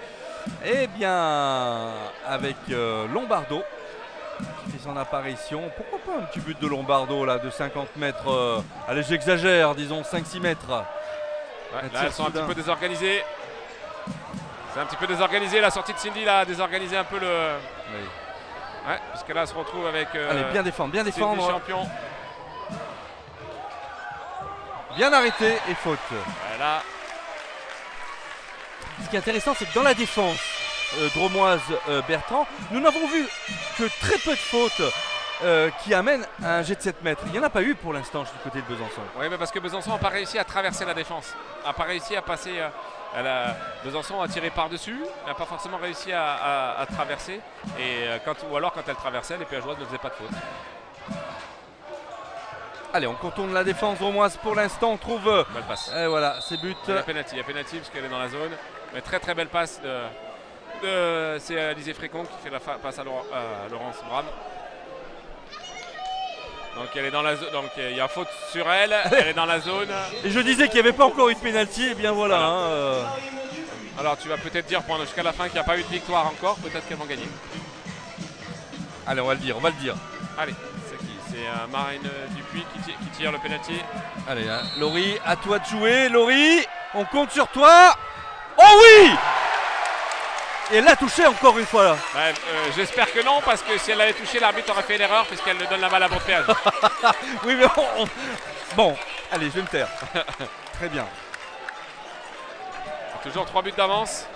Eh bien, avec Lombardo qui fait son apparition. Pourquoi pas un petit but de Lombardo là, de 50 mètres allez, j'exagère, disons 5-6 mètres. Ouais, là, elles sont un petit peu désorganisées. C'est un petit peu désorganisé. La sortie de Cindy là, a désorganisé un peu le... Oui. Ouais, puisque là, elle se retrouve avec... allez, bien défendre, bien Cindy défendre. Champion. Bien arrêté et faute. Voilà. Ce qui est intéressant, c'est que dans la défense dromoise Bertrand, nous n'avons vu que très peu de fautes qui amènent à un jet de 7 mètres. Il n'y en a pas eu pour l'instant du côté de Besançon. Oui, mais parce que Besançon n'a pas réussi à traverser la défense. N'a pas réussi à passer... Besançon a tiré par-dessus, n'a pas forcément réussi à traverser. Et ou alors quand elle traversait, les Péageoises ne faisaient pas de faute. Allez, on contourne la défense dromoise pour l'instant. On trouve... Belle passe. Et voilà, c'est but. Il y a penalty parce qu'elle est dans la zone. Mais très très belle passe c'est Alizé Frécon qui fait la passe à Laurence Bram. Donc elle est dans la zone, donc il y a faute sur elle, elle est dans la zone. Et je disais qu'il n'y avait pas encore eu de pénalty, et bien voilà. Alors tu vas peut-être dire jusqu'à la fin qu'il n'y a pas eu de victoire encore, peut-être qu'elles vont gagner. Allez, on va le dire, Allez, c'est qui? C'est Marine Dupuis qui tire le pénalty. Allez, hein. Laurie, à toi de jouer. Laurie, on compte sur toi. Oh oui! Et elle l'a touché encore une fois là. Ouais, j'espère que non, parce que si elle l'avait touché, l'arbitre aurait fait l'erreur puisqu'elle donne la balle à Bourg-Péage. Oui, mais bon, allez, je vais me taire. Très bien. Toujours 3 buts d'avance.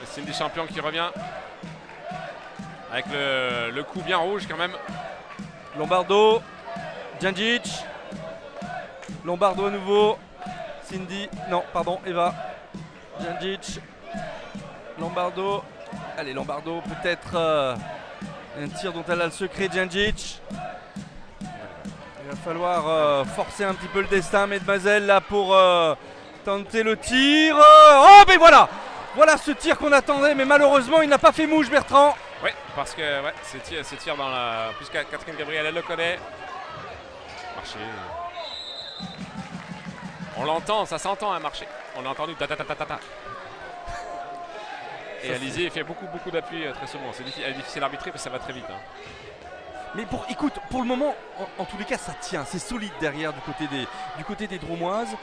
Cindy Champion qui revient. Avec le coup bien rouge quand même. Lombardo, Djandjic. Lombardo à nouveau. Cindy, non, pardon, Eva. Djandjic, Lombardo, allez Lombardo peut-être un tir dont elle a le secret. Djandjic, il va falloir forcer un petit peu le destin, mesdemoiselles, là pour tenter le tir. Oh mais voilà ce tir qu'on attendait, mais malheureusement il n'a pas fait mouche Bertrand. Oui, parce que ces tirs dans la... Puisque Catherine Gabriel elle le connaît. Marché. On l'entend, ça s'entend un marché. On l'a entendu ta. Et Alizé fait beaucoup d'appui très souvent. Elle est difficile à arbitrer parce que ça va très vite. Hein. Mais écoute, pour le moment, en tous les cas, ça tient. C'est solide derrière du côté des Dromoises.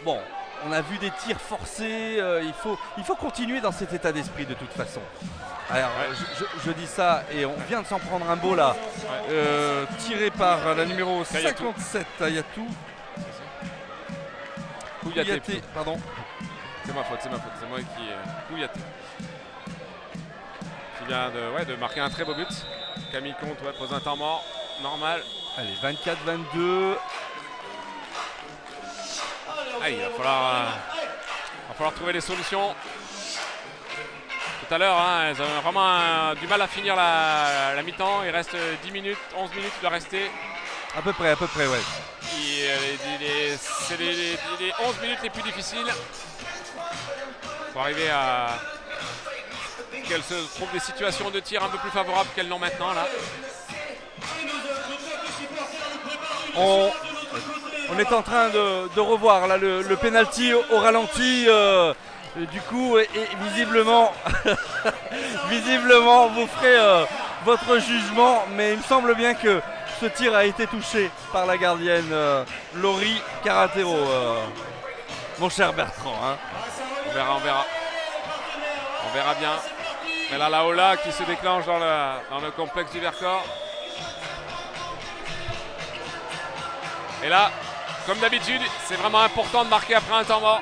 Bon, on a vu des tirs forcés. Il faut continuer dans cet état d'esprit de toute façon. Alors, je dis ça et on vient de s'en prendre un beau là. Tiré par la numéro 57, Ayatou. Kouyaté, pardon. C'est ma faute, c'est moi qui Kouyaté. Qui vient de marquer un très beau but. Camille Comte pose un temps mort, normal. Allez, 24-22. Il va falloir trouver des solutions. Tout à l'heure, elles ont vraiment du mal à finir la mi-temps. Il reste 10 minutes, 11 minutes, il doit rester. À peu près, ouais. C'est les 11 minutes les plus difficiles pour arriver à qu'elles se trouvent des situations de tir un peu plus favorables qu'elles l'ont maintenant là. On est en train de revoir là le penalty au ralenti. Du coup, et visiblement, vous ferez votre jugement, mais il me semble bien que ce tir a été touché par la gardienne Laurie Caratero, mon cher Bertrand. Hein. On verra bien. Mais là, la Ola qui se déclenche dans le complexe du Vercors. Et là, comme d'habitude, c'est vraiment important de marquer après un temps mort.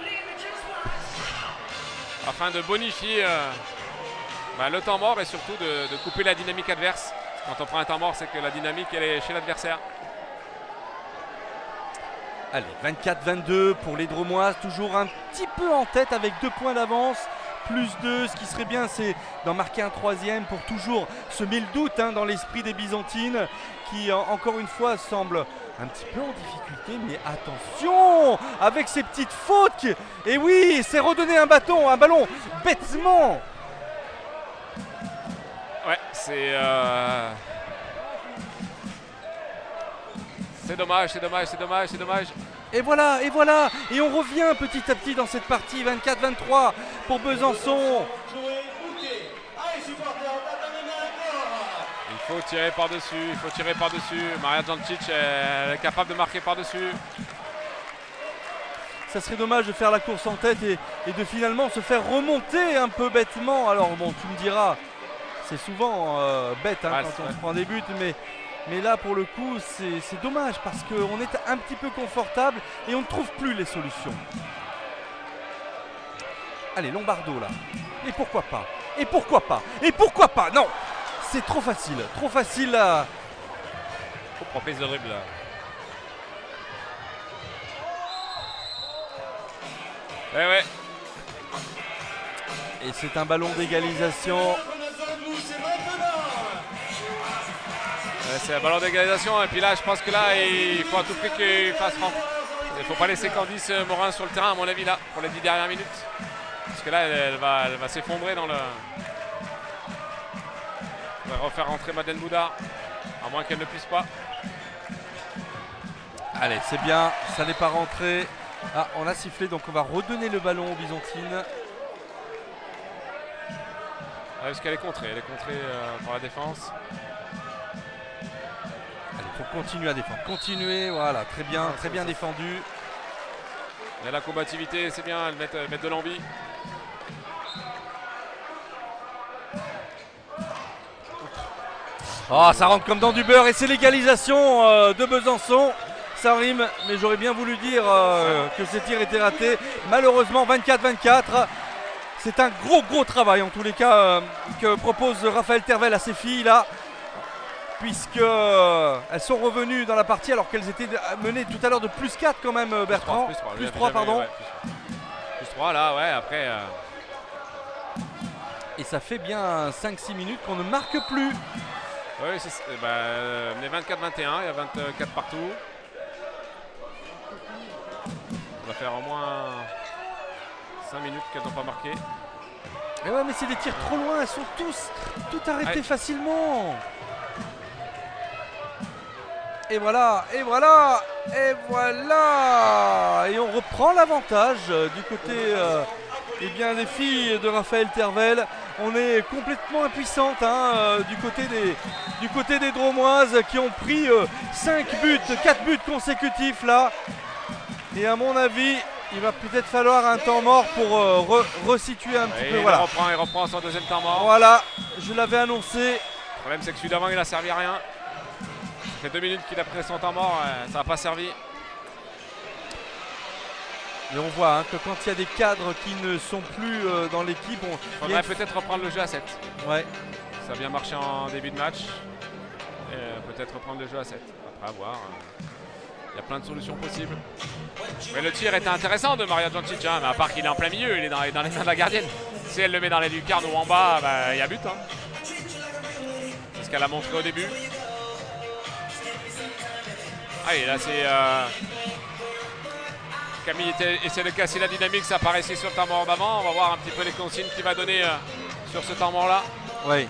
Afin de bonifier le temps mort et surtout de couper la dynamique adverse. Quand on prend un temps mort, c'est que la dynamique elle est chez l'adversaire. Allez, 24-22 pour les Dromoises, toujours un petit peu en tête avec 2 points d'avance, plus 2. Ce qui serait bien, c'est d'en marquer un 3e pour toujours semer le doute dans l'esprit des Byzantines qui, encore une fois, semblent un petit peu en difficulté. Mais attention avec ces petites fautes. Et oui, c'est redonner un ballon bêtement. Ouais, c'est dommage, c'est dommage, c'est dommage, c'est dommage. Et voilà, et voilà. Et on revient petit à petit dans cette partie 24-23 pour Besançon. Il faut tirer par-dessus, il faut tirer par-dessus. Maria Jancic est capable de marquer par-dessus. Ça serait dommage de faire la course en tête et de finalement se faire remonter un peu bêtement. Alors bon, tu me diras, c'est souvent bête hein, Ouais, quand on ouais. se prend des buts, mais là pour le coup c'est dommage parce qu'on est un petit peu confortable et on ne trouve plus les solutions. Allez, Lombardo là. Et pourquoi pas? Et pourquoi pas? Et pourquoi pas? Non, c'est trop facile là. Pour prise de dribble là. Ouais, ouais. Et c'est un ballon d'égalisation. C'est un ballon d'égalisation et puis là je pense que là il faut à tout prix qu'il fasse rentrer. Il ne faut pas laisser Candice Morin sur le terrain à mon avis là pour les 10 dernières minutes. Parce que là elle va s'effondrer dans le. Elle va refaire rentrer Madeleine Boudard. À moins qu'elle ne puisse pas. Allez, c'est bien, ça n'est pas rentré. Ah, on a sifflé, donc on va redonner le ballon aux Byzantines. Parce qu'elle est contrée par la défense. Allez, il faut continuer à défendre. Continuer, voilà, très bien défendu. Mais la combativité, c'est bien, elle met de l'envie. Oh, ça rentre comme dans du beurre et c'est l'égalisation de Besançon. Ça rime, mais j'aurais bien voulu dire que ce tir était raté. Malheureusement, 24-24. C'est un gros travail en tous les cas que propose Raphaël Tervel à ses filles là. Puisque elles sont revenues dans la partie alors qu'elles étaient menées tout à l'heure de plus 4 quand même Bertrand. Plus 3 pardon. Ouais, plus 3 là, ouais, après. Et ça fait bien 5-6 minutes qu'on ne marque plus. Oui, on est 24-21, il y a 24 partout. On va faire au moins 5 minutes qu'elles n'ont pas marqué. Et ouais, mais c'est des tirs trop loin, elles sont tout arrêtés facilement. Et voilà. Et on reprend l'avantage du côté des filles de Raphaël Tervel. On est complètement impuissante du côté des Dromoises qui ont pris 4 buts consécutifs là. Et à mon avis, il va peut-être falloir un temps mort pour resituer un petit peu. Voilà. Il reprend son deuxième temps mort. Voilà, je l'avais annoncé. Le problème c'est que celui d'avant il a servi à rien. Ça fait 2 minutes qu'il a pris son temps mort, ça n'a pas servi. Et on voit que quand il y a des cadres qui ne sont plus dans l'équipe, il faudrait peut-être reprendre le jeu à 7. Ouais. Ça a bien marché en début de match. Peut-être reprendre le jeu à 7. Après, à voir. Il y a plein de solutions possibles. Mais le tir était intéressant de Maria Jancic, mais à part qu'il est en plein milieu, il est dans les mains de la gardienne. Si elle le met dans les lucarnes ou en bas, il y a but. C'est ce qu'elle a montré au début. Et là c'est Camille essaie de casser la dynamique, ça apparaissait sur le temps mort d'avant. On va voir un petit peu les consignes qu'il va donner sur ce temps mort là. Oui.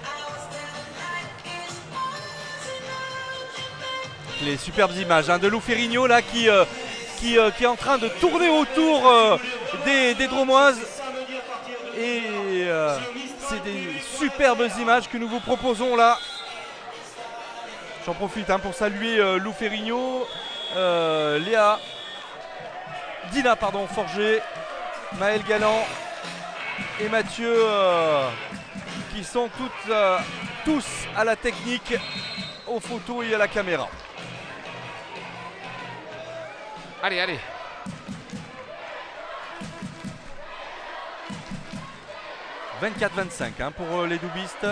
Les superbes images de Lou Ferrigno là qui est en train de tourner autour des Dromoises. Et c'est des superbes images que nous vous proposons là. J'en profite pour saluer Lou Ferrigno, Dina Forger, Maël Galland et Mathieu qui sont tous à la technique, aux photos et à la caméra. Allez. « 24-25 pour les doubistes.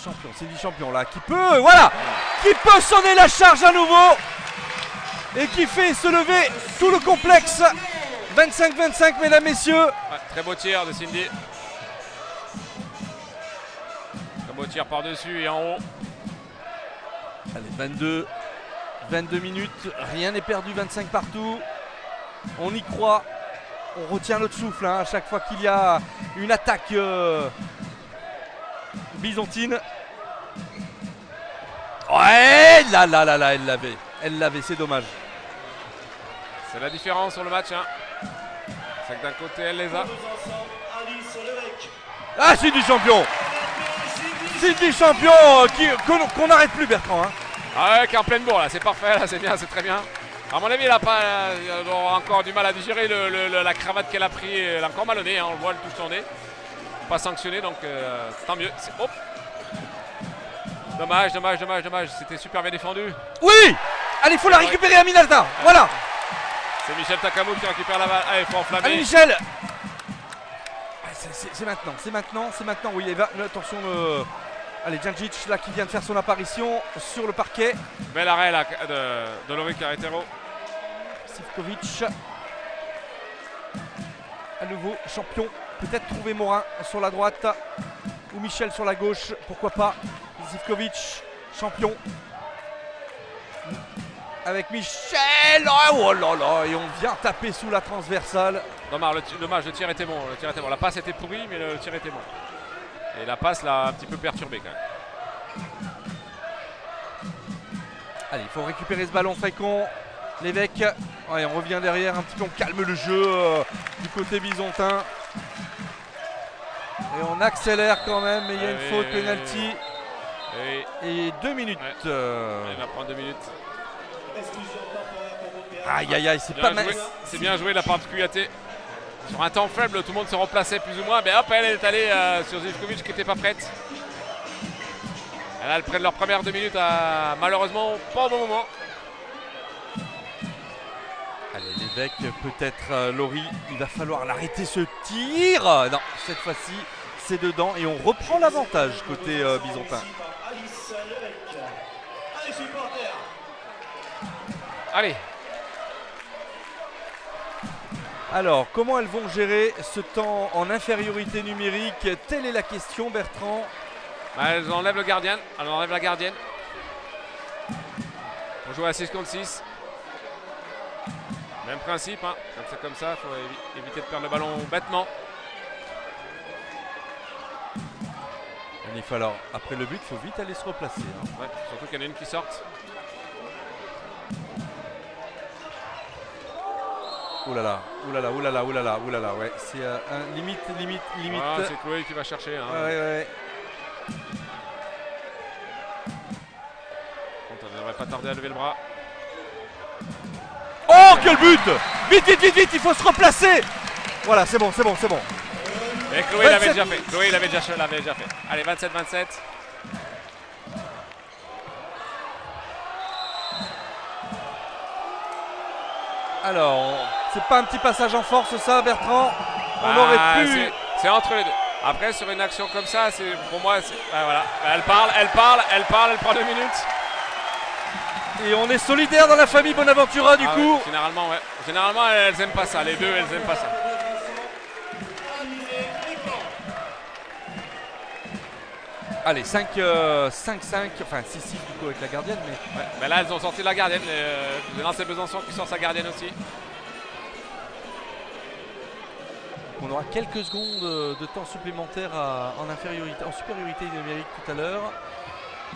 Champion, c'est du champion là qui peut sonner la charge à nouveau et qui fait se lever tout le complexe. 25-25 mesdames, messieurs. Très beau tir de Cindy. Très beau tir par-dessus et en haut. Allez, 22 minutes, rien n'est perdu, 25 partout. On y croit. on retient notre souffle hein, à chaque fois qu'il y a une attaque byzantine. Ouais, là, elle l'avait, c'est dommage. C'est la différence sur le match. Hein. C'est que d'un côté, elle les a. Ah, Cindy Champion. Cindy Champion qu'on n'arrête plus, Bertrand. Hein. Ah ouais, qui est en pleine bourre là, c'est parfait, là, c'est bien, c'est très bien. À mon avis, il aura encore du mal à digérer la cravate qu'elle a pris. Elle a encore mal au nez, hein, on le voit, elle touche son nez. Pas sanctionné, donc tant mieux. Hop. Dommage. C'était super bien défendu. Oui. Allez, il faut la récupérer à Minalta. Voilà. C'est Michel Takamou qui récupère la balle. Allez, il faut enflammer. Allez, Michel. C'est maintenant. Oui, attention. Allez, Djandjic là qui vient de faire son apparition sur le parquet. Bel arrêt là de Loïc Carretero. Sivkovic. À nouveau champion. Peut-être trouver Morin sur la droite ou Michel sur la gauche. Pourquoi pas. Sivkovic, champion. Avec Michel. Oh là là. Et on vient taper sous la transversale. Dommage, le tir était bon. La passe était pourrie, mais le tir était bon. Et la passe l'a un petit peu perturbé quand même. Allez, il faut récupérer ce ballon, Frécon. L'évêque. Ouais, on revient derrière un petit peu, on calme le jeu du côté byzantin. Et on accélère quand même, mais il y a une faute, penalty. Et 2 minutes. Ouais. Il va prendre 2 minutes. Aïe, c'est pas mal. C'est bien joué de la part de QAT. Sur un temps faible, tout le monde se remplaçait plus ou moins. Mais hop, elle est allée sur Zivkovic qui n'était pas prête. Elles prennent leur première 2 minutes à malheureusement pas au bon moment. Allez, l'évêque, peut-être Laurie, il va falloir l'arrêter ce tir. Non, cette fois-ci, c'est dedans et on reprend l'avantage côté byzantin. Allez. Alors, comment elles vont gérer ce temps en infériorité numérique? Telle est la question, Bertrand. Elles enlèvent le gardien. Elles enlèvent la gardienne. On joue à 6 contre 6. Même principe, hein. Quand c'est comme ça, il faut éviter de perdre le ballon bêtement. Il faut alors, après le but, il faut vite aller se replacer. Hein. Ouais, surtout qu'il y en a une qui sorte. Ouh là là, ouais. C'est limite. Ah, c'est Chloé qui va chercher. Hein. Ouais. On ne devrait pas tarder à lever le bras. Oh, quel but! Vite, il faut se replacer! Voilà, c'est bon. Et Chloé l'avait déjà fait. Chloé l'avait déjà fait. Allez, 27-27. Alors, c'est pas un petit passage en force ça, Bertrand? On aurait pu... C'est entre les deux. Après, sur une action comme ça, pour moi, voilà. Elle parle, elle prend 2 minutes. Et on est solidaire dans la famille Bonaventura du coup. Ouais, généralement, elles aiment pas ça. Les deux, elles aiment pas ça. Allez, 5-5, enfin 6-6 du coup avec la gardienne. Mais là, elles ont sorti la gardienne. C'est Besançon qui sort sa gardienne aussi. On aura quelques secondes de temps supplémentaire en supériorité numérique tout à l'heure.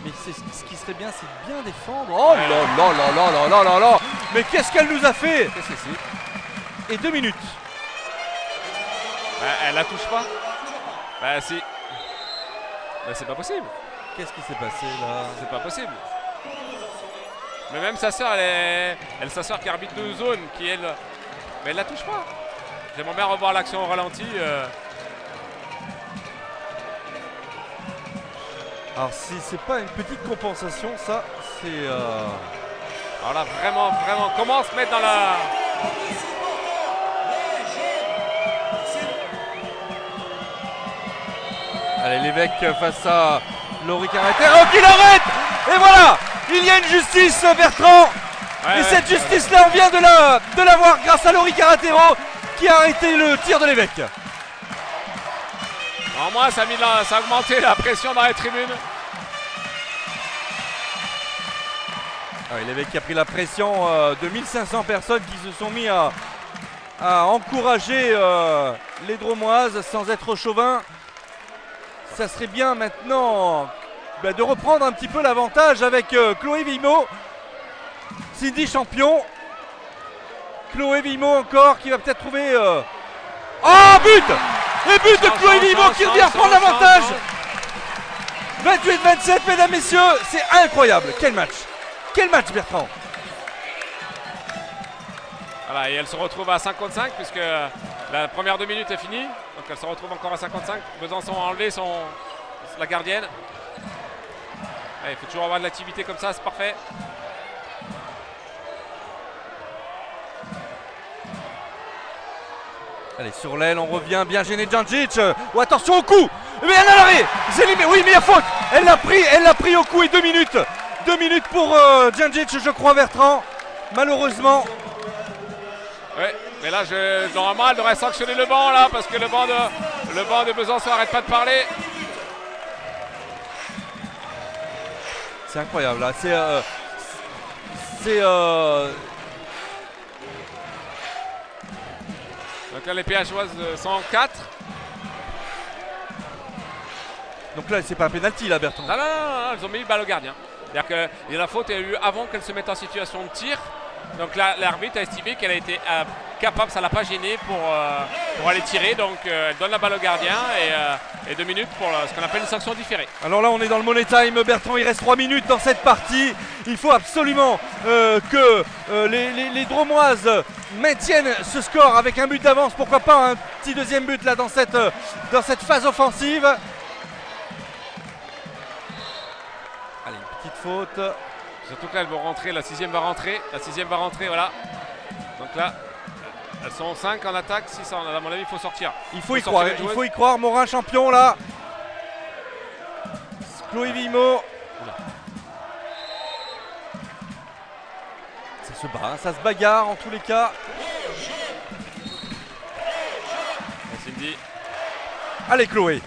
Mais ce qui serait bien, c'est de bien défendre. Oh là. Mais qu'est-ce qu'elle nous a fait? Qu'est-ce que c'est? Et 2 minutes. Elle la touche pas? Bah si. Bah c'est pas possible. Qu'est-ce qui s'est passé là? C'est pas possible. Mais même sa sœur, sa sœur qui arbitre de zone, mais elle la touche pas. J'aimerais bien revoir l'action au ralenti. Alors si c'est pas une petite compensation, ça c'est... Alors là vraiment, comment se mettre dans la... Allez, l'évêque face à Laurie Carretero qui l'arrête. Et voilà, il y a une justice, Bertrand. Et cette justice-là, on vient de l'avoir grâce à Laurie Carretero qui a arrêté le tir de l'évêque. En moins, ça a augmenté la pression dans les tribunes. L'évêque qui a pris la pression de 1500 personnes qui se sont mis à encourager les Dromoises sans être chauvin. Ça serait bien maintenant de reprendre un petit peu l'avantage avec Chloé Vimot. Cindy champion. Chloé Vimot encore qui va peut-être trouver... Oh, but! Et but de Chloé Vimot qui revient prendre l'avantage. 28-27, mesdames, messieurs, c'est incroyable. Quel match Bertrand. Voilà, et elle se retrouve à 55 puisque la première 2 minutes est finie. Donc elle se retrouve encore à 55. Besançon a enlevé la gardienne. Il faut toujours avoir de l'activité comme ça, c'est parfait. Allez, sur l'aile, on revient, bien gêné Djandjic. Oh, attention au coup. Mais elle a l'arrêt. Oui, mais il y a faute. Elle l'a pris au coup et 2 minutes. 2 minutes pour Djandjic, je crois, Bertrand. Malheureusement. Ouais, mais là, normalement, elle devrait sanctionner le banc là, parce que le banc de Besançon n'arrête pas de parler. C'est incroyable là. Donc là, les PHoises sont en 4. Donc là, c'est pas un penalty là, Bertrand. Non, ils ont mis une balle au gardien. C'est-à-dire que la faute a eu avant qu'elle se mette en situation de tir. Donc là, l'arbitre a estimé qu'elle a été capable, ça ne l'a pas gênée pour aller tirer. Donc elle donne la balle au gardien et 2 minutes pour ce qu'on appelle une sanction différée. Alors là, on est dans le money time, Bertrand. Il reste 3 minutes dans cette partie. Il faut absolument que les Dromoises maintiennent ce score avec un but d'avance. Pourquoi pas un petit deuxième but là dans cette phase offensive. Allez, une petite faute. Surtout que là, elles vont rentrer, la 6e va rentrer. Voilà. Donc là, elles sont 5 en attaque, 6 à mon avis, il faut sortir. Il faut y croire, Morin champion là. Chloé Vimot. Ça se bat, ça se bagarre en tous les cas. Et Cindy. Allez Chloé.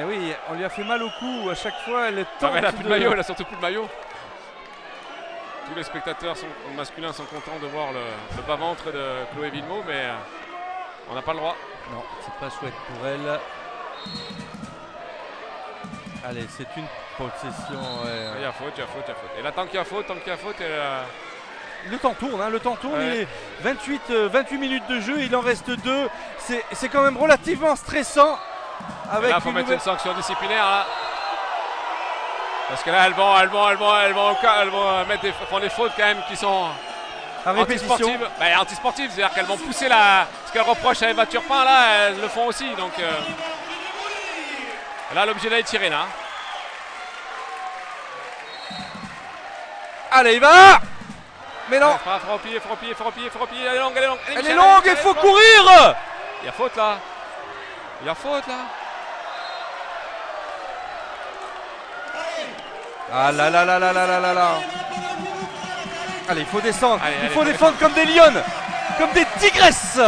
Eh oui, on lui a fait mal au cou à chaque fois. Elle a plus de maillot, elle a surtout plus de maillot. Tous les spectateurs masculins sont contents de voir le bas-ventre de Chloé Vimot, mais on n'a pas le droit. Non, c'est pas chouette pour elle. Allez, c'est une possession. Il y a faute. Et là, tant qu'il y a faute, Le temps tourne, ouais. Il est 28 minutes de jeu, il en reste 2. C'est quand même relativement stressant. Avec là, il faut mettre une sanction disciplinaire là. Parce que là, elles vont font des fautes quand même qui sont antisportives. Antisportives, c'est-à-dire qu'elles vont pousser ce qu'elles reprochent à Eva Turpin, là, elles le font aussi. Donc là, l'objet d'aller tirer là. Allez, il va. Mais non. Faut replier. Elle est longue. Elle est longue, il faut courir. Il y a faute là. Ah là là. Allez, il faut descendre. Il faut défendre comme des lionnes, comme des tigresses.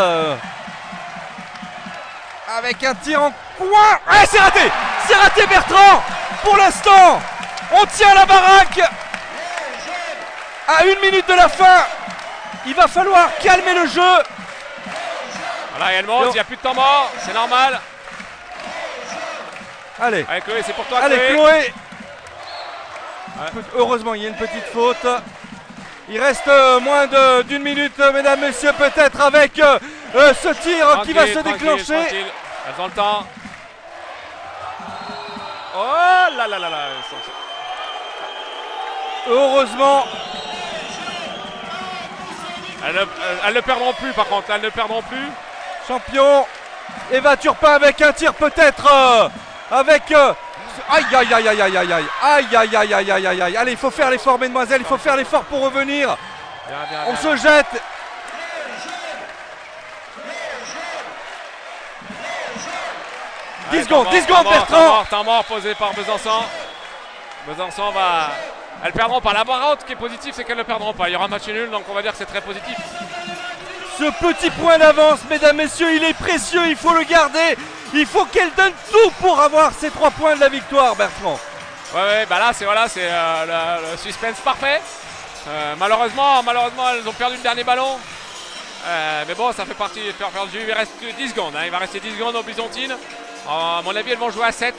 Avec un tir en coin. Ah, c'est raté Bertrand. Pour l'instant, on tient la baraque. À 1 minute de la fin, il va falloir calmer le jeu. Voilà, elle monte, il n'y a plus de temps mort, c'est normal. Allez Chloé, c'est pour toi. Allez Chloé. Heureusement, il y a une petite faute. Il reste moins d'1 minute, mesdames, messieurs, peut-être avec ce tir qui va se déclencher. Elles ont le temps. Oh là là. Heureusement. Elles ne perdront plus, par contre. Champion. Eva Turpin avec un tir peut-être avec... Aïe. Allez, il faut faire l'effort, mesdemoiselles. Il faut faire l'effort pour revenir. On se jette. Allez, 10 secondes, Bertrand. Temps mort posé par Besançon. Besançon va... Elles perdront pas. La barre haute qui est positive, c'est qu'elles ne perdront pas. Il y aura match nul, donc on va dire que c'est très positif. Ce petit point d'avance, mesdames, messieurs, il est précieux. Il faut le garder. Il faut qu'elle donne tout pour avoir ces 3 points de la victoire, Bertrand. Ouais, bah là, c'est le suspense parfait. Malheureusement, elles ont perdu le dernier ballon. Mais bon, ça fait partie de faire du jeu. Il reste 10 secondes. Il va rester 10 secondes aux Byzantines. À mon avis, elles vont jouer à 7.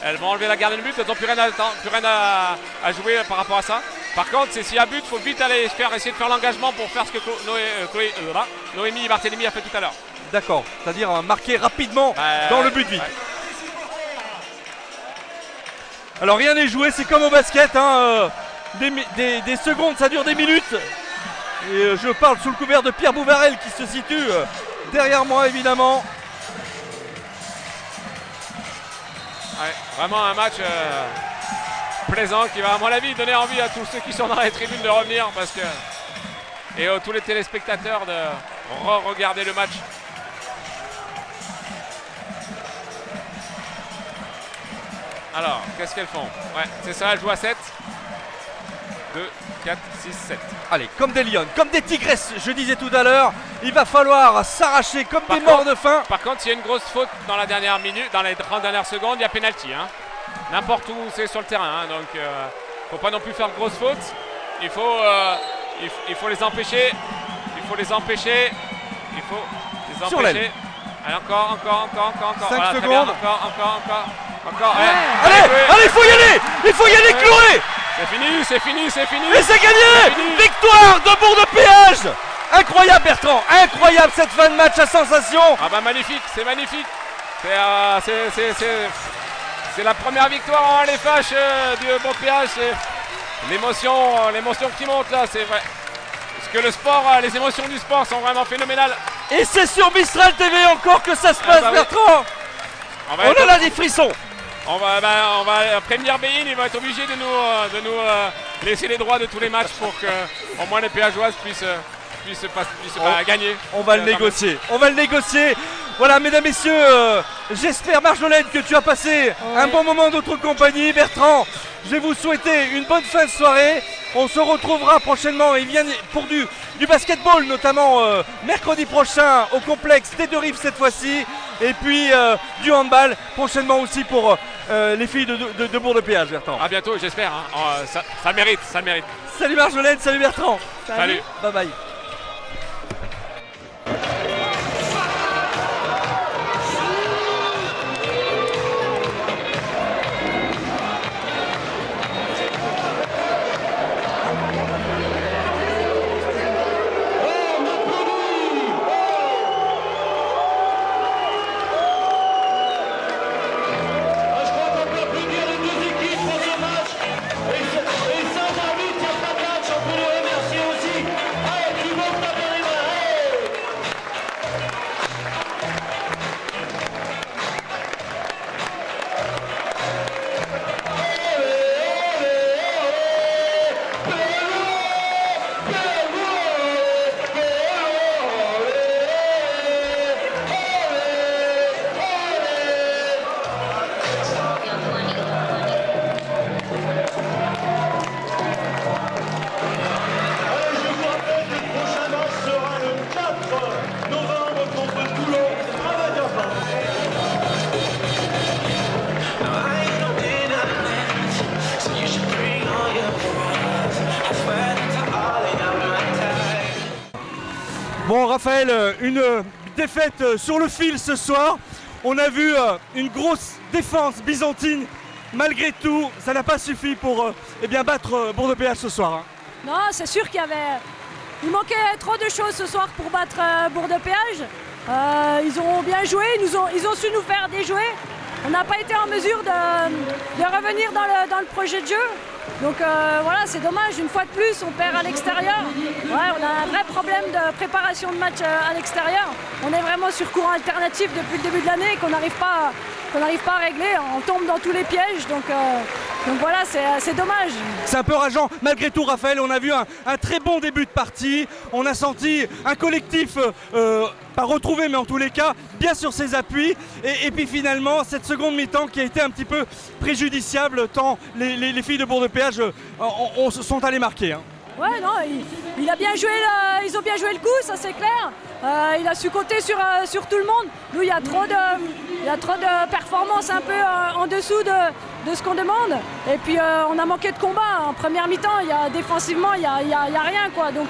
Elles vont enlever la garde de but. Elles n'ont plus rien à jouer par rapport à ça. Par contre, s'il y a but, il faut vite aller essayer de faire l'engagement pour faire ce que Noémie et Barthélémy a fait tout à l'heure. D'accord, c'est-à-dire marquer rapidement dans le but vite. Ouais. Alors rien n'est joué, c'est comme au basket, hein, des secondes, ça dure des minutes. Et je parle sous le couvert de Pierre Bouvarel qui se situe derrière moi évidemment. Ouais, vraiment un match plaisant qui va à mon avis donner envie à tous ceux qui sont dans les tribunes de revenir parce que et tous les téléspectateurs de regarder le match. Alors, qu'est-ce qu'elles font? Ouais, c'est ça, elles jouent à 7. 2, 4, 6, 7. Allez, comme des lions, comme des tigresses, je disais tout à l'heure, il va falloir s'arracher comme des morts de faim. Par contre, s'il y a une grosse faute dans la dernière minute, dans les 30 dernières secondes, il y a pénalty. Hein. N'importe où c'est sur le terrain. Hein, donc, faut pas non plus faire de grosses fautes. Il faut les empêcher. Il faut les empêcher. Sur l'aile. Allez, encore. 5 voilà, secondes. Encore. Ouais. Allez, il faut y aller, Chloé. C'est fini. Et c'est gagné. Victoire de Bourg-de-Péage. Incroyable Bertrand, incroyable cette fin de match à sensation. Ah bah magnifique, c'est magnifique. C'est la première victoire en LFH du Bourg-de-Péage. C'est l'émotion qui monte là, c'est vrai. Parce que le sport, les émotions du sport sont vraiment phénoménales. Et c'est sur Mistral TV encore que ça se passe, Bertrand. On a des frissons. On va prévenir Bein, il va être obligé de nous laisser les droits de tous les matchs pour que au moins les péageoises puissent gagner. On va le négocier. Voilà, mesdames, messieurs, j'espère Marjolaine que tu as passé un bon moment d'autre compagnie. Bertrand, je vais vous souhaiter une bonne fin de soirée. On se retrouvera prochainement, il vient pour du basketball notamment mercredi prochain au complexe des Deux Rives cette fois-ci. Et puis du handball prochainement aussi pour les filles de Bourg-de-Péage, Bertrand. À bientôt, j'espère. Hein. Ça le mérite. Salut Marjolaine, salut Bertrand. Salut. Bye bye. Bon Raphaël, une défaite sur le fil ce soir. On a vu une grosse défense byzantine. Malgré tout, ça n'a pas suffi pour battre Bourg-de-Péage ce soir. Hein. Non, c'est sûr il manquait trop de choses ce soir pour battre Bourg-de-Péage. Ils ont bien joué, ils ont su nous faire déjouer. On n'a pas été en mesure de revenir dans le projet de jeu. Donc voilà, c'est dommage, une fois de plus, on perd à l'extérieur. Ouais, on a un vrai problème de préparation de match à l'extérieur. On est vraiment sur courant alternatif depuis le début de l'année qu'on n'arrive pas à régler. On tombe dans tous les pièges, donc voilà, c'est dommage. C'est un peu rageant. Malgré tout, Raphaël, on a vu un très bon début de partie. On a senti un collectif, pas retrouvé, mais en tous les cas, bien sur ses appuis. Et puis finalement, cette seconde mi-temps qui a été un petit peu préjudiciable, tant les filles de Bourg-de-Péage sont allées marquer. Hein. Ouais, non, il a bien joué, ils ont bien joué le coup, ça c'est clair. Il a su compter sur tout le monde. Nous, il y a trop de performances un peu en dessous de ce qu'on demande. Et puis, on a manqué de combat. En première mi-temps, défensivement, il n'y a rien, quoi. Donc,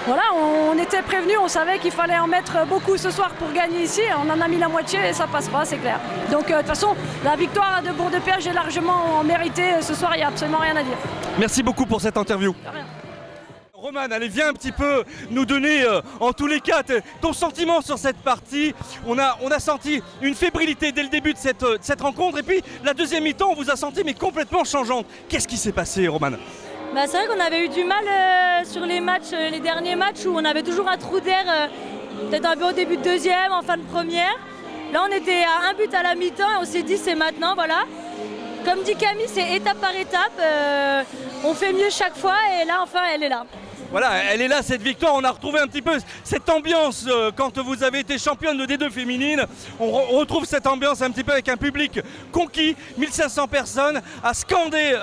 voilà, on était prévenus, on savait qu'il fallait en mettre beaucoup ce soir pour gagner ici. On en a mis la moitié et ça passe pas, c'est clair. Donc, de toute façon, la victoire de Bourg-de-Péage est largement méritée. Ce soir, il n'y a absolument rien à dire. Merci beaucoup pour cette interview. Roman, allez, viens un petit peu nous donner, en tous les cas, ton sentiment sur cette partie. On a senti une fébrilité dès le début de cette rencontre. Et puis, la deuxième mi-temps, on vous a senti mais complètement changeante. Qu'est-ce qui s'est passé, Roman ? Bah, c'est vrai qu'on avait eu du mal sur les matchs, les derniers matchs où on avait toujours un trou d'air, peut-être un peu au début de deuxième, en fin de première. Là, on était à un but à la mi-temps et on s'est dit c'est maintenant, voilà. Comme dit Camille, c'est étape par étape. On fait mieux chaque fois et là, enfin, elle est là. Voilà, elle est là, cette victoire. On a retrouvé un petit peu cette ambiance quand vous avez été championne de D2 féminine. On retrouve cette ambiance un petit peu avec un public conquis, 1500 personnes, à scander,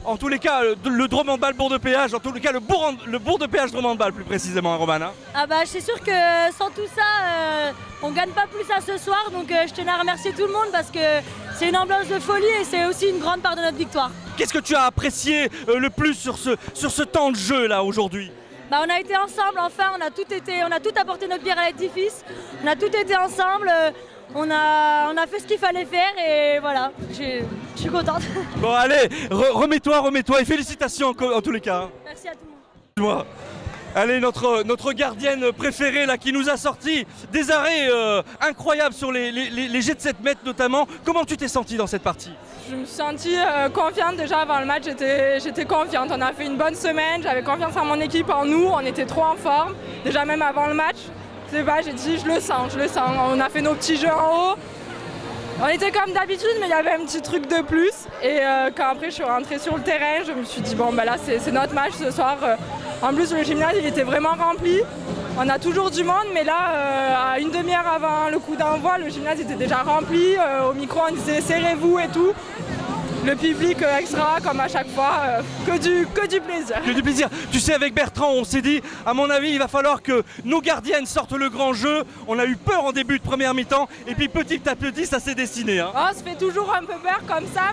en tous les cas, le drum handball Bourg-de-Péage, en tous les cas, le Bourg-de-Péage drum handball plus précisément, Romana. Ah bah, c'est sûr que sans tout ça, on gagne pas plus à ce soir. Donc, je tenais à remercier tout le monde parce que c'est une ambiance de folie et c'est aussi une grande part de notre victoire. Qu'est-ce que tu as apprécié le plus sur ce temps de jeu là aujourd'hui ? Bah, on a été ensemble, enfin on a tout apporté notre pierre à l'édifice, on a tout été ensemble, on a fait ce qu'il fallait faire et voilà, je suis contente. Bon allez, remets-toi et félicitations en tous les cas. Merci à tout le monde. Allez, notre gardienne préférée là qui nous a sorti des arrêts incroyables sur les jets de 7 mètres notamment. Comment tu t'es sentie dans cette partie ? Je me suis sentie confiante déjà avant le match, j'étais confiante. On a fait une bonne semaine, j'avais confiance en mon équipe, en nous, on était trop en forme. Déjà même avant le match, j'ai dit je le sens. On a fait nos petits jeux en haut. On était comme d'habitude mais il y avait un petit truc de plus. Et quand après je suis rentrée sur le terrain, je me suis dit bon ben là c'est notre match ce soir. En plus le gymnase il était vraiment rempli. On a toujours du monde mais là à une demi-heure avant le coup d'envoi, le gymnase était déjà rempli. Au micro on disait serrez-vous et tout. Le public extra comme à chaque fois, que du plaisir. Que du plaisir. Tu sais, avec Bertrand, on s'est dit, à mon avis, il va falloir que nos gardiennes sortent le grand jeu. On a eu peur en début de première mi-temps et puis petit à petit, ça s'est dessiné. Hein. Oh, ça fait toujours un peu peur comme ça,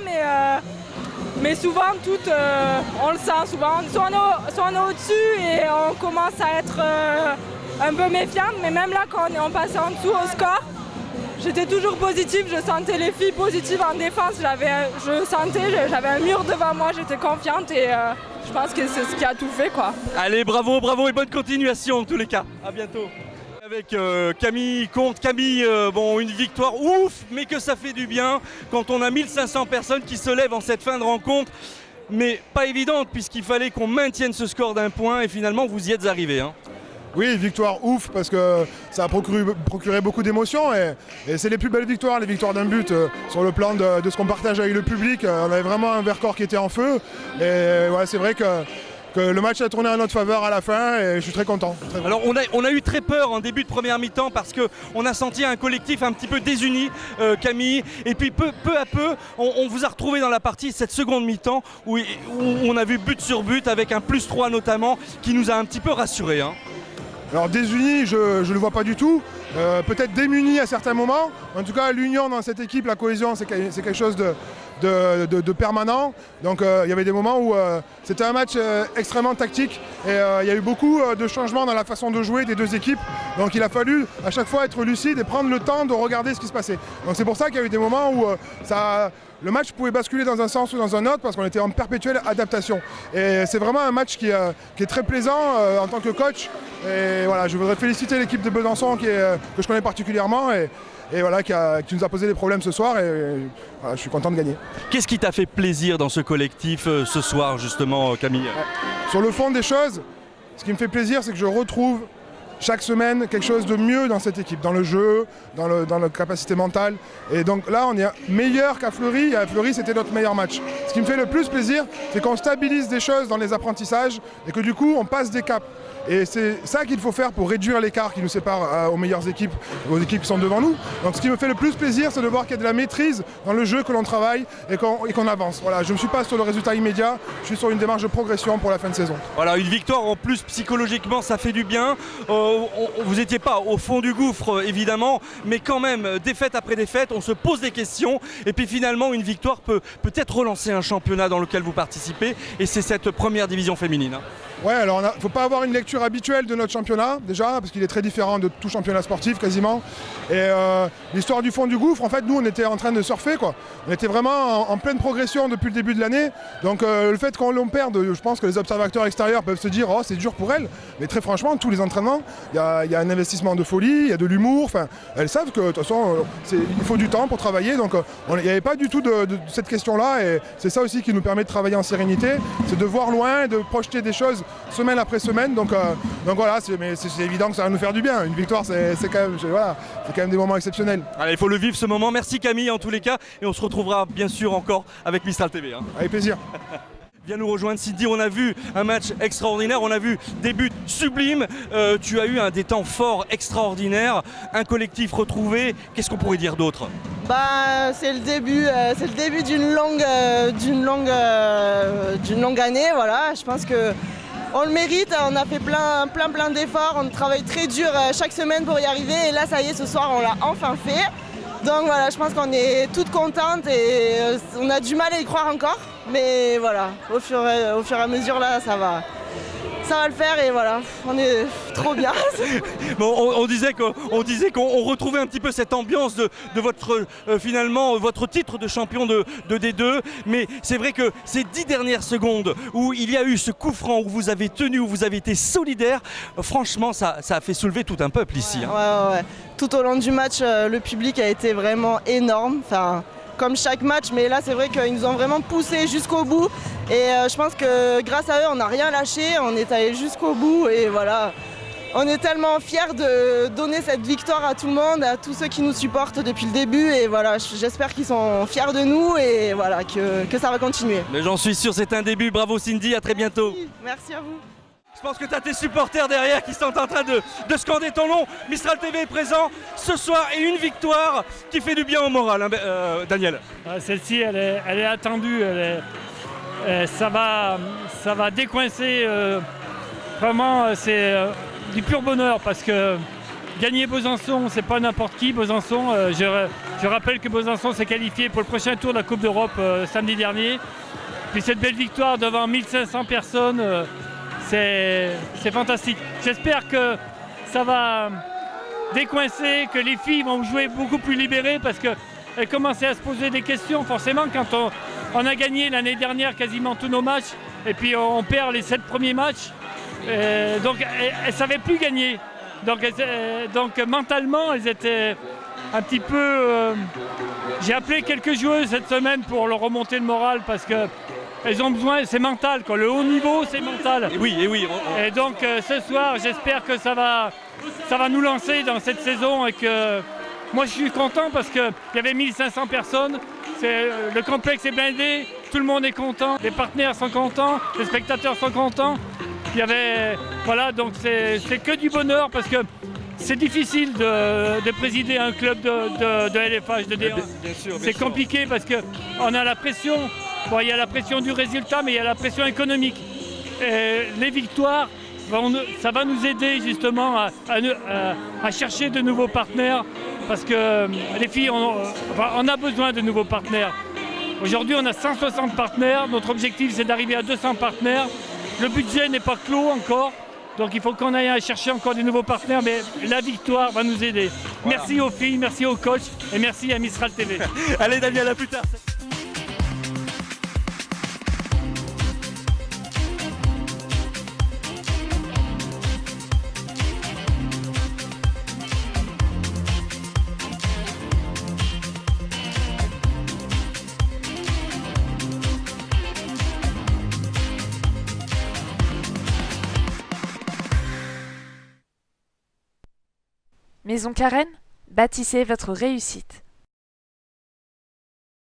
mais souvent, on le sent souvent. Soit on est au-dessus et on commence à être un peu méfiante, mais même là, quand on passe en dessous au score, j'étais toujours positive, je sentais les filles positives en défense, j'avais un mur devant moi, j'étais confiante et je pense que c'est ce qui a tout fait quoi. Allez, bravo et bonne continuation en tous les cas. À bientôt. Avec Camille Comte. Camille, une victoire ouf, mais que ça fait du bien quand on a 1500 personnes qui se lèvent en cette fin de rencontre. Mais pas évidente puisqu'il fallait qu'on maintienne ce score d'un point et finalement vous y êtes arrivés. Hein. Oui, victoire ouf parce que ça a procuré beaucoup d'émotions et c'est les plus belles victoires, les victoires d'un but sur le plan de ce qu'on partage avec le public. On avait vraiment un Vercors qui était en feu et ouais, c'est vrai que le match a tourné en notre faveur à la fin et je suis très content. Alors on a eu très peur en début de première mi-temps parce qu'on a senti un collectif un petit peu désuni, Camille, et puis peu à peu on vous a retrouvé dans la partie cette seconde mi-temps où on a vu but sur but avec un +3 notamment qui nous a un petit peu rassurés. Hein. Alors désunis, je ne le vois pas du tout. Peut-être démunis à certains moments. En tout cas, l'union dans cette équipe, la cohésion, c'est quelque chose de permanent. Donc il y avait des moments où c'était un match extrêmement tactique et il y a eu beaucoup de changements dans la façon de jouer des deux équipes. Donc il a fallu à chaque fois être lucide et prendre le temps de regarder ce qui se passait. Donc c'est pour ça qu'il y a eu des moments où le match pouvait basculer dans un sens ou dans un autre parce qu'on était en perpétuelle adaptation. Et c'est vraiment un match qui est très plaisant en tant que coach. Et voilà, je voudrais féliciter l'équipe de Besançon que je connais particulièrement et voilà, qui nous a posé des problèmes ce soir et voilà, je suis content de gagner. Qu'est-ce qui t'a fait plaisir dans ce collectif ce soir justement, Camille ? Sur le fond des choses, ce qui me fait plaisir, c'est que je retrouve chaque semaine quelque chose de mieux dans cette équipe, dans le jeu, dans la capacité mentale. Et donc là, on est meilleur qu'à Fleury. À Fleury, c'était notre meilleur match. Ce qui me fait le plus plaisir, c'est qu'on stabilise des choses dans les apprentissages et que du coup, on passe des caps. Et c'est ça qu'il faut faire pour réduire l'écart qui nous sépare aux meilleures équipes, aux équipes qui sont devant nous. Donc ce qui me fait le plus plaisir, c'est de voir qu'il y a de la maîtrise dans le jeu, que l'on travaille et qu'on avance. Voilà, je ne suis pas sur le résultat immédiat, je suis sur une démarche de progression pour la fin de saison. Voilà, une victoire en plus psychologiquement, ça fait du bien. Vous n'étiez pas au fond du gouffre évidemment, mais quand même, défaite après défaite, on se pose des questions. Et puis finalement, une victoire peut peut-être relancer un championnat dans lequel vous participez. Et c'est cette première division féminine. Ouais, alors il ne faut pas avoir une lecture habituelle de notre championnat déjà, parce qu'il est très différent de tout championnat sportif quasiment. Et l'histoire du fond du gouffre, en fait, nous on était en train de surfer quoi. On était vraiment en pleine progression depuis le début de l'année. Donc le fait qu'on l'on perde, je pense que les observateurs extérieurs peuvent se dire oh c'est dur pour elles. Mais très franchement, tous les entraînements, il y a un investissement de folie, il y a de l'humour. Enfin, elles savent que de toute façon il faut du temps pour travailler. Donc il n'y avait pas du tout de cette question-là. Et c'est ça aussi qui nous permet de travailler en sérénité, c'est de voir loin, de projeter des choses semaine après semaine, donc voilà, c'est évident que ça va nous faire du bien. Une victoire, c'est quand même des moments exceptionnels. Allez, il faut le vivre ce moment. Merci Camille en tous les cas, et on se retrouvera bien sûr encore avec Mistral TV. Avec plaisir. Viens nous rejoindre Cindy, on a vu un match extraordinaire, on a vu des buts sublimes, tu as eu des temps forts extraordinaires, un collectif retrouvé, qu'est-ce qu'on pourrait dire d'autre? C'est le début d'une longue année, voilà, je pense que on le mérite, on a fait plein d'efforts, on travaille très dur chaque semaine pour y arriver et là ça y est, ce soir on l'a enfin fait. Donc voilà, je pense qu'on est toutes contentes et on a du mal à y croire encore. Mais voilà, au fur et à mesure là, ça va le faire et voilà, on est trop bien. Bon, on disait qu'on retrouvait un petit peu cette ambiance de votre finalement votre titre de champion de D2, mais c'est vrai que ces 10 dernières secondes où il y a eu ce coup franc, où vous avez tenu, où vous avez été solidaire, franchement ça a fait soulever tout un peuple ici. Ouais. Tout au long du match, le public a été vraiment énorme. Enfin, comme chaque match, mais là c'est vrai qu'ils nous ont vraiment poussé jusqu'au bout et je pense que grâce à eux on n'a rien lâché, on est allé jusqu'au bout et voilà, on est tellement fiers de donner cette victoire à tout le monde, à tous ceux qui nous supportent depuis le début et voilà, j'espère qu'ils sont fiers de nous et voilà, que ça va continuer. Mais j'en suis sûr, c'est un début, bravo Cindy, à très bientôt. Merci à vous. Je pense que tu as tes supporters derrière qui sont en train de scander ton nom. Mistral TV est présent ce soir et une victoire qui fait du bien au moral, hein, Daniel. Celle-ci, elle est attendue. Ça va décoincer. Vraiment, c'est du pur bonheur parce que gagner Besançon, c'est pas n'importe qui. Besançon, je rappelle que Besançon s'est qualifié pour le prochain tour de la Coupe d'Europe samedi dernier. Puis cette belle victoire devant 1500 personnes. C'est fantastique. J'espère que ça va décoincer, que les filles vont jouer beaucoup plus libérées parce qu'elles commençaient à se poser des questions. Forcément, quand on a gagné l'année dernière quasiment tous nos matchs et puis on perd les 7 premiers matchs, donc elles ne savaient plus gagner. Donc mentalement, elles étaient un petit peu... J'ai appelé quelques joueuses cette semaine pour leur remonter le moral parce que elles ont besoin, c'est mental, quoi. Le haut niveau, c'est mental. Et oui. Et donc ce soir, j'espère que ça va nous lancer dans cette saison et que moi je suis content parce qu'il y avait 1500 personnes. Le complexe est blindé, tout le monde est content, les partenaires sont contents, les spectateurs sont contents. Voilà, donc c'est que du bonheur parce que c'est difficile de présider un club de LFH, de D1. Bien sûr. C'est compliqué parce qu'on a la pression. Bon, il y a la pression du résultat, mais il y a la pression économique. Et les victoires, ça va nous aider justement à chercher de nouveaux partenaires parce que les filles, on a besoin de nouveaux partenaires. Aujourd'hui, on a 160 partenaires. Notre objectif, c'est d'arriver à 200 partenaires. Le budget n'est pas clos encore. Donc il faut qu'on aille chercher encore des nouveaux partenaires, mais la victoire va nous aider. Voilà. Merci aux filles, merci aux coachs et merci à Mistral TV. Allez Daniel, à plus tard. Maison Carène, bâtissez votre réussite.